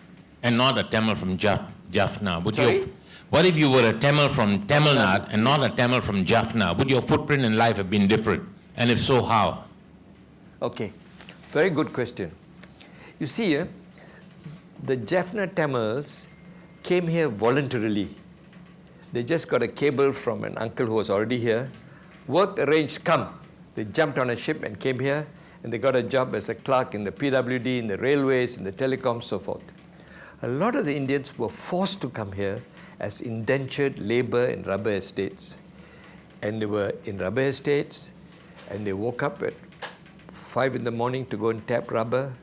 and not a Tamil from Jaffna? What if you were a Tamil from Tamil Nadu and not a Tamil from Jaffna? Would your footprint in life have been different? And if so, how? Okay, very good question. You see, the Jaffna Tamils came here voluntarily. They just got a cable from an uncle who was already here. Work arranged, come. They jumped on a ship and came here, and they got a job as a clerk in the PWD, in the railways, in the telecom, so forth. A lot of the Indians were forced to come here as indentured labor in rubber estates. And they were in rubber estates, and they woke up at 5 in the morning to go and tap rubber,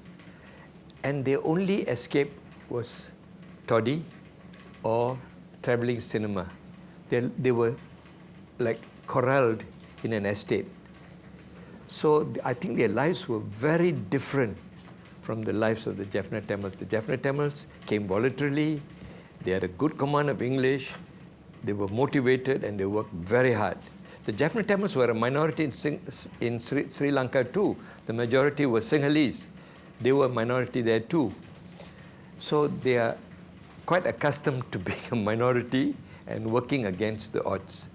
and their only escape was toddy or traveling cinema. They were like corralled in an estate. So I think their lives were very different from the lives of the Jaffna Tamils. The Jaffna Tamils came voluntarily, they had a good command of English, they were motivated and they worked very hard. The Jaffna Tamils were a minority in Sri Lanka too. The majority were Sinhalese. They were a minority there too. So they are quite accustomed to being a minority and working against the odds.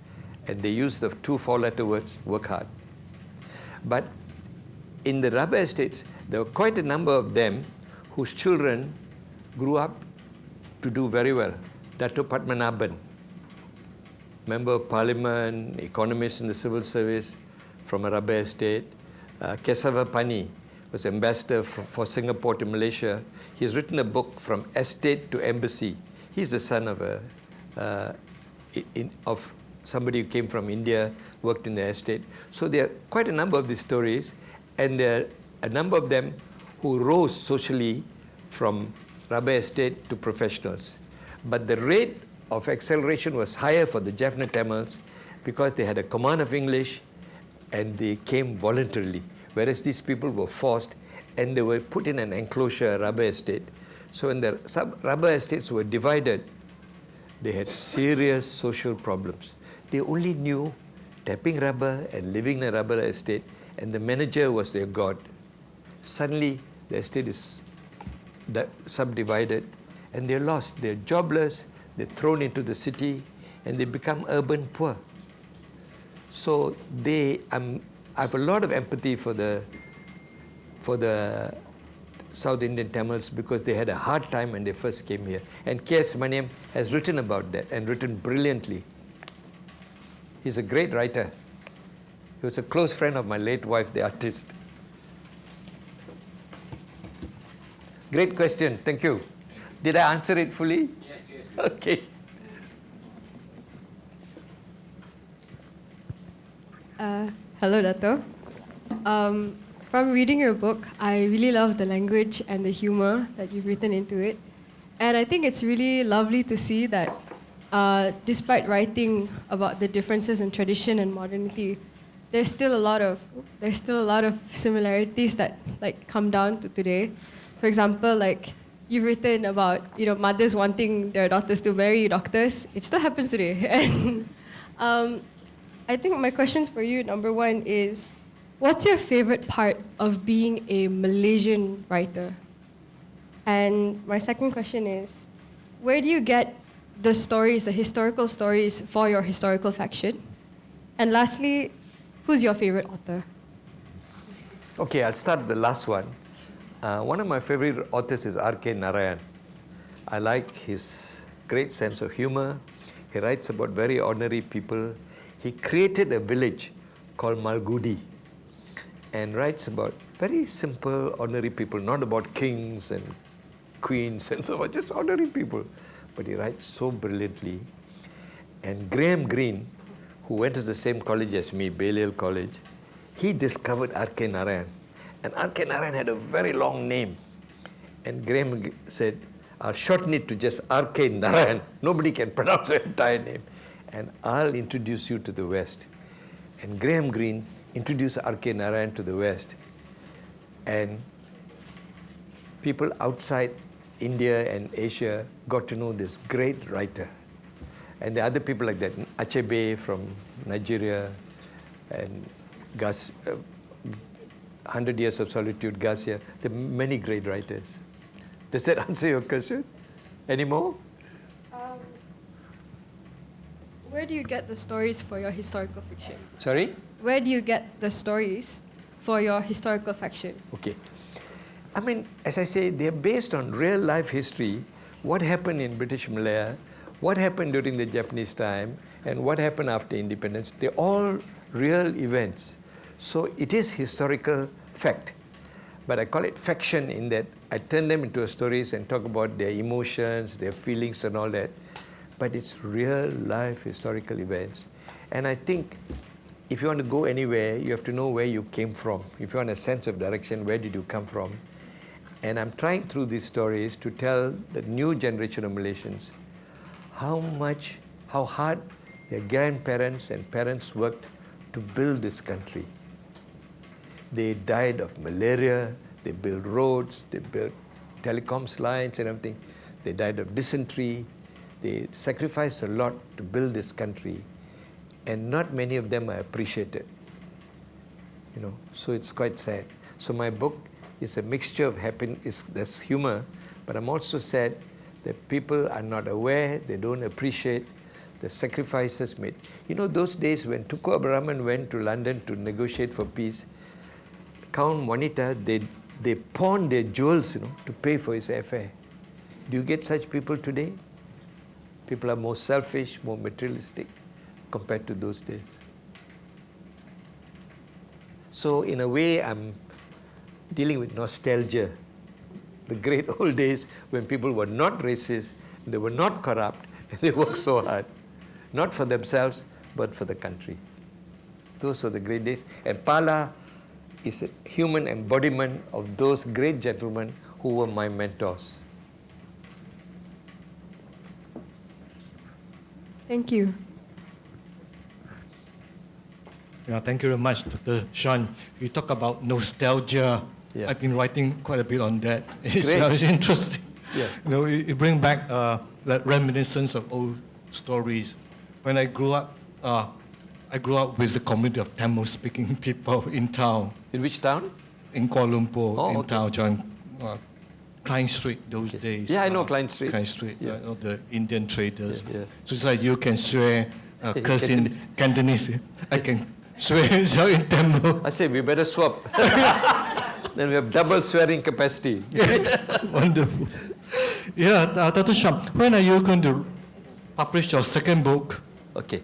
And they use the 2 4-letter words, work hard. But in the rubber estates, there were quite a number of them whose children grew up to do very well. Dato Padmanabhan, Member of Parliament, economist in the civil service from a rubber estate. Kesava Pani was ambassador for Singapore to Malaysia. He's written a book, From Estate to Embassy. He's the son of of somebody who came from India, worked in the estate. So there are quite a number of these stories, and there are a number of them who rose socially from rubber estate to professionals. But the rate of acceleration was higher for the Jaffna Tamils because they had a command of English and they came voluntarily, whereas these people were forced and they were put in an enclosure, rubber estate. So when the rubber estates were divided, they had serious social problems. They only knew tapping rubber and living in a rubber estate, and the manager was their god. Suddenly, the estate is subdivided, and they're lost. They're jobless, they're thrown into the city, and they become urban poor. So I have a lot of empathy for the South Indian Tamils because they had a hard time when they first came here. And K.S. Maniam has written about that and written brilliantly. He's a great writer. He was a close friend of my late wife, the artist. Great question. Thank you. Did I answer it fully? Yes, yes. Okay. Hello, Dato. From reading your book, I really love the language and the humor that you've written into it. And I think it's really lovely to see that despite writing about the differences in tradition and modernity, there's still a lot of similarities that like come down to today. For example, like you've written about mothers wanting their daughters to marry doctors. It still happens today. And I think my questions for you, number one, is what's your favorite part of being a Malaysian writer? And my second question is, where do you get the stories, the historical stories for your historical fiction? And lastly, who's your favorite author? Okay, I'll start with the last one. One of my favorite authors is R.K. Narayan. I like his great sense of humor. He writes about very ordinary people. He created a village called Malgudi and writes about very simple, ordinary people, not about kings and queens and so on, just ordinary people. But he writes so brilliantly. And Graham Greene, who went to the same college as me, Balliol College, he discovered R.K. Narayan. And R.K. Narayan had a very long name. And Graham said, I'll shorten it to just R.K. Narayan. Nobody can pronounce the entire name. And I'll introduce you to the West. And Graham Greene introduced R.K. Narayan to the West. And people outside India and Asia got to know this great writer. And there are other people like that, Achebe from Nigeria, and 100 Years of Solitude, Garcia. There are many great writers. Does that answer your question? Any more? Where do you get the stories for your historical fiction? Sorry? Where do you get the stories for your historical fiction? Okay. I mean, as I say, they're based on real life history, what happened in British Malaya, what happened during the Japanese time, and what happened after independence. They're all real events. So it is historical fact. But I call it fiction in that I turn them into stories and talk about their emotions, their feelings and all that. But it's real life historical events. And I think if you want to go anywhere, you have to know where you came from. If you want a sense of direction, where did you come from? And I'm trying through these stories to tell the new generation of Malaysians how hard their grandparents and parents worked to build this country. They died of malaria, they built roads, they built telecoms lines and everything. They died of dysentery. They sacrificed a lot to build this country, and not many of them are appreciated. So it's quite sad. So my book is a mixture of happiness, there's humor, but I'm also sad that people are not aware, they don't appreciate the sacrifices made. Those days when Tunku Abdul Rahman went to London to negotiate for peace, Count Juanita, they pawned their jewels, to pay for his affair. Do you get such people today? People are more selfish, more materialistic compared to those days. So in a way, I'm dealing with nostalgia. The great old days when people were not racist, they were not corrupt, and they worked so hard. Not for themselves, but for the country. Those are the great days. And Pala is a human embodiment of those great gentlemen who were my mentors. Thank you. Yeah, thank you very much, Dr. Shan. You talk about nostalgia. Yeah. I've been writing quite a bit on that. It's Great. very interesting. Yeah. You bring back that reminiscence of old stories. When I grew up with the community of Tamil-speaking people in town. In which town? In Kuala Lumpur, Oh, in okay. town, John, Klein Street those days. Yeah, I know Klein Street. Klein Street, Yeah. the Indian traders. Yeah, yeah. So it's like you can swear, curse in Cantonese. I can swear so in Tamil. I say we better swap. Then we have double swearing capacity. Wonderful. Yeah, Dr. Sham, when are you going to publish your second book? Okay,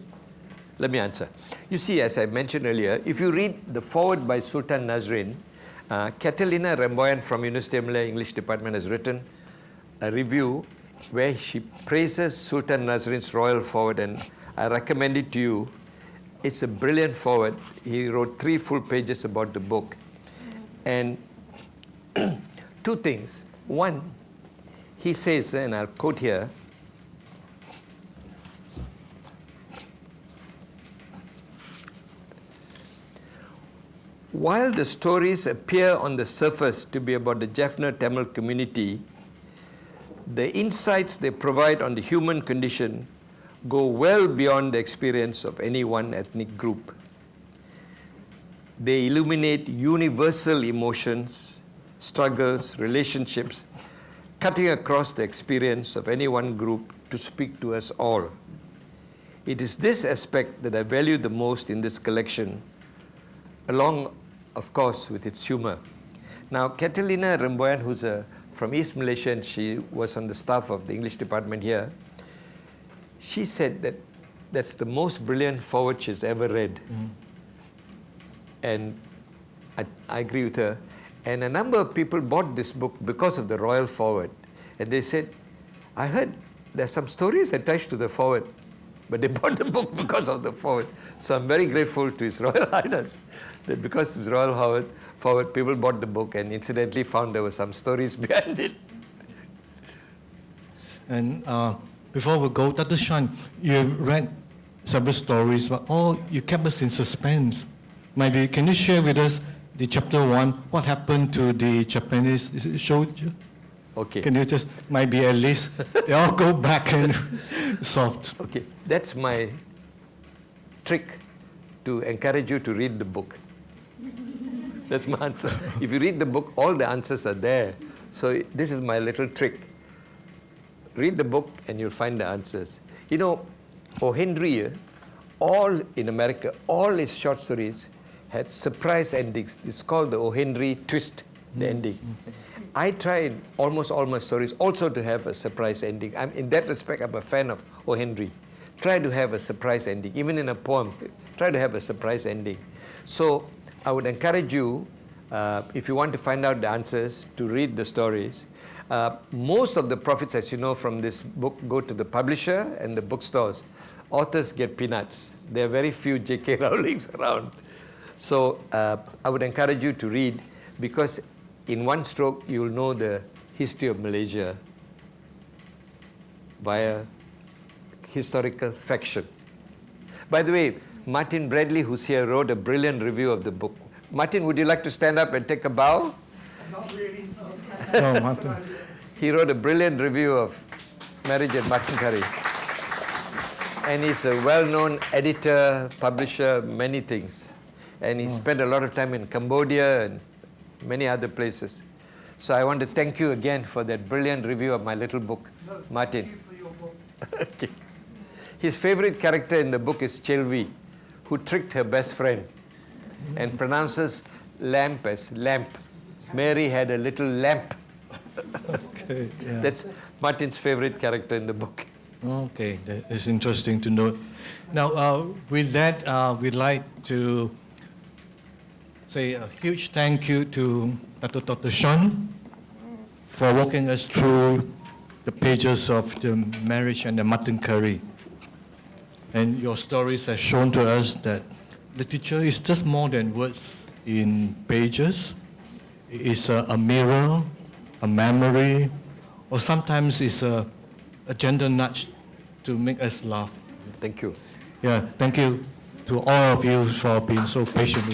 let me answer. You see, as I mentioned earlier, if you read the foreword by Sultan Nazrin, Catalina Ramboyan from Universiti Malaya English Department has written a review where she praises Sultan Nazrin's royal foreword, and I recommend it to you. It's a brilliant foreword. He wrote 3 full pages about the book. And 2 things. One, he says, and I'll quote here, while the stories appear on the surface to be about the Jaffna Tamil community, the insights they provide on the human condition go well beyond the experience of any one ethnic group. They illuminate universal emotions, struggles, relationships, cutting across the experience of any one group to speak to us all. It is this aspect that I value the most in this collection, along, of course, with its humor. Now, Catalina Ramboyan, who's from East Malaysia, and she was on the staff of the English department here, she said that that's the most brilliant foreword she's ever read. And I agree with her. And a number of people bought this book because of the royal foreword. And they said, I heard there's some stories attached to the foreword, but they bought the book because of the foreword. So I'm very grateful to His Royal Highness that because of His Royal foreword, people bought the book and incidentally found there were some stories behind it. And before we go, Dr. Shan, you read several stories, but you kept us in suspense. Maybe can you share with us the chapter 1, what happened to the Japanese? Is it showed you? Okay. Can you just, maybe at least, they all go back and solved. Okay, that's my trick to encourage you to read the book. That's my answer. If you read the book, all the answers are there. So this is my little trick. Read the book and you'll find the answers. You know, O. Henry, all in America, all his short stories had surprise endings. It's called the O. Henry twist, the ending. I try almost all my stories also to have a surprise ending. In that respect, I'm a fan of O. Henry. Try to have a surprise ending. Even in a poem, try to have a surprise ending. So I would encourage you, if you want to find out the answers, to read the stories. Most of the profits, as you know, from this book go to the publisher and the bookstores. Authors get peanuts. There are very few J.K. Rowlings around. So I would encourage you to read, because in one stroke you will know the history of Malaysia via historical fiction. By the way, Martin Bradley, who's here, wrote a brilliant review of the book. Martin, would you like to stand up and take a bow? Not really. No, Martin. He wrote a brilliant review of Marriage and Mutton Curry. And he's a well-known editor, publisher, many things. And he spent a lot of time in Cambodia and many other places. So I want to thank you again for that brilliant review of my little book, Martin. Thank you for your book. Okay. His favorite character in the book is Chelvi, who tricked her best friend and pronounces lamp as lamp. Mary had a little lamp. Okay, yeah. That's Martin's favorite character in the book. Okay, that is interesting to note. Now, with that, we'd like to say a huge thank you to Dato Dr. Shan for walking us through the pages of the Marriage and the Mutton Curry. And your stories have shown to us that literature is just more than words in pages. It's a mirror, a memory, or sometimes it's a gentle nudge to make us laugh. Thank you. Yeah, thank you to all of you for being so patient.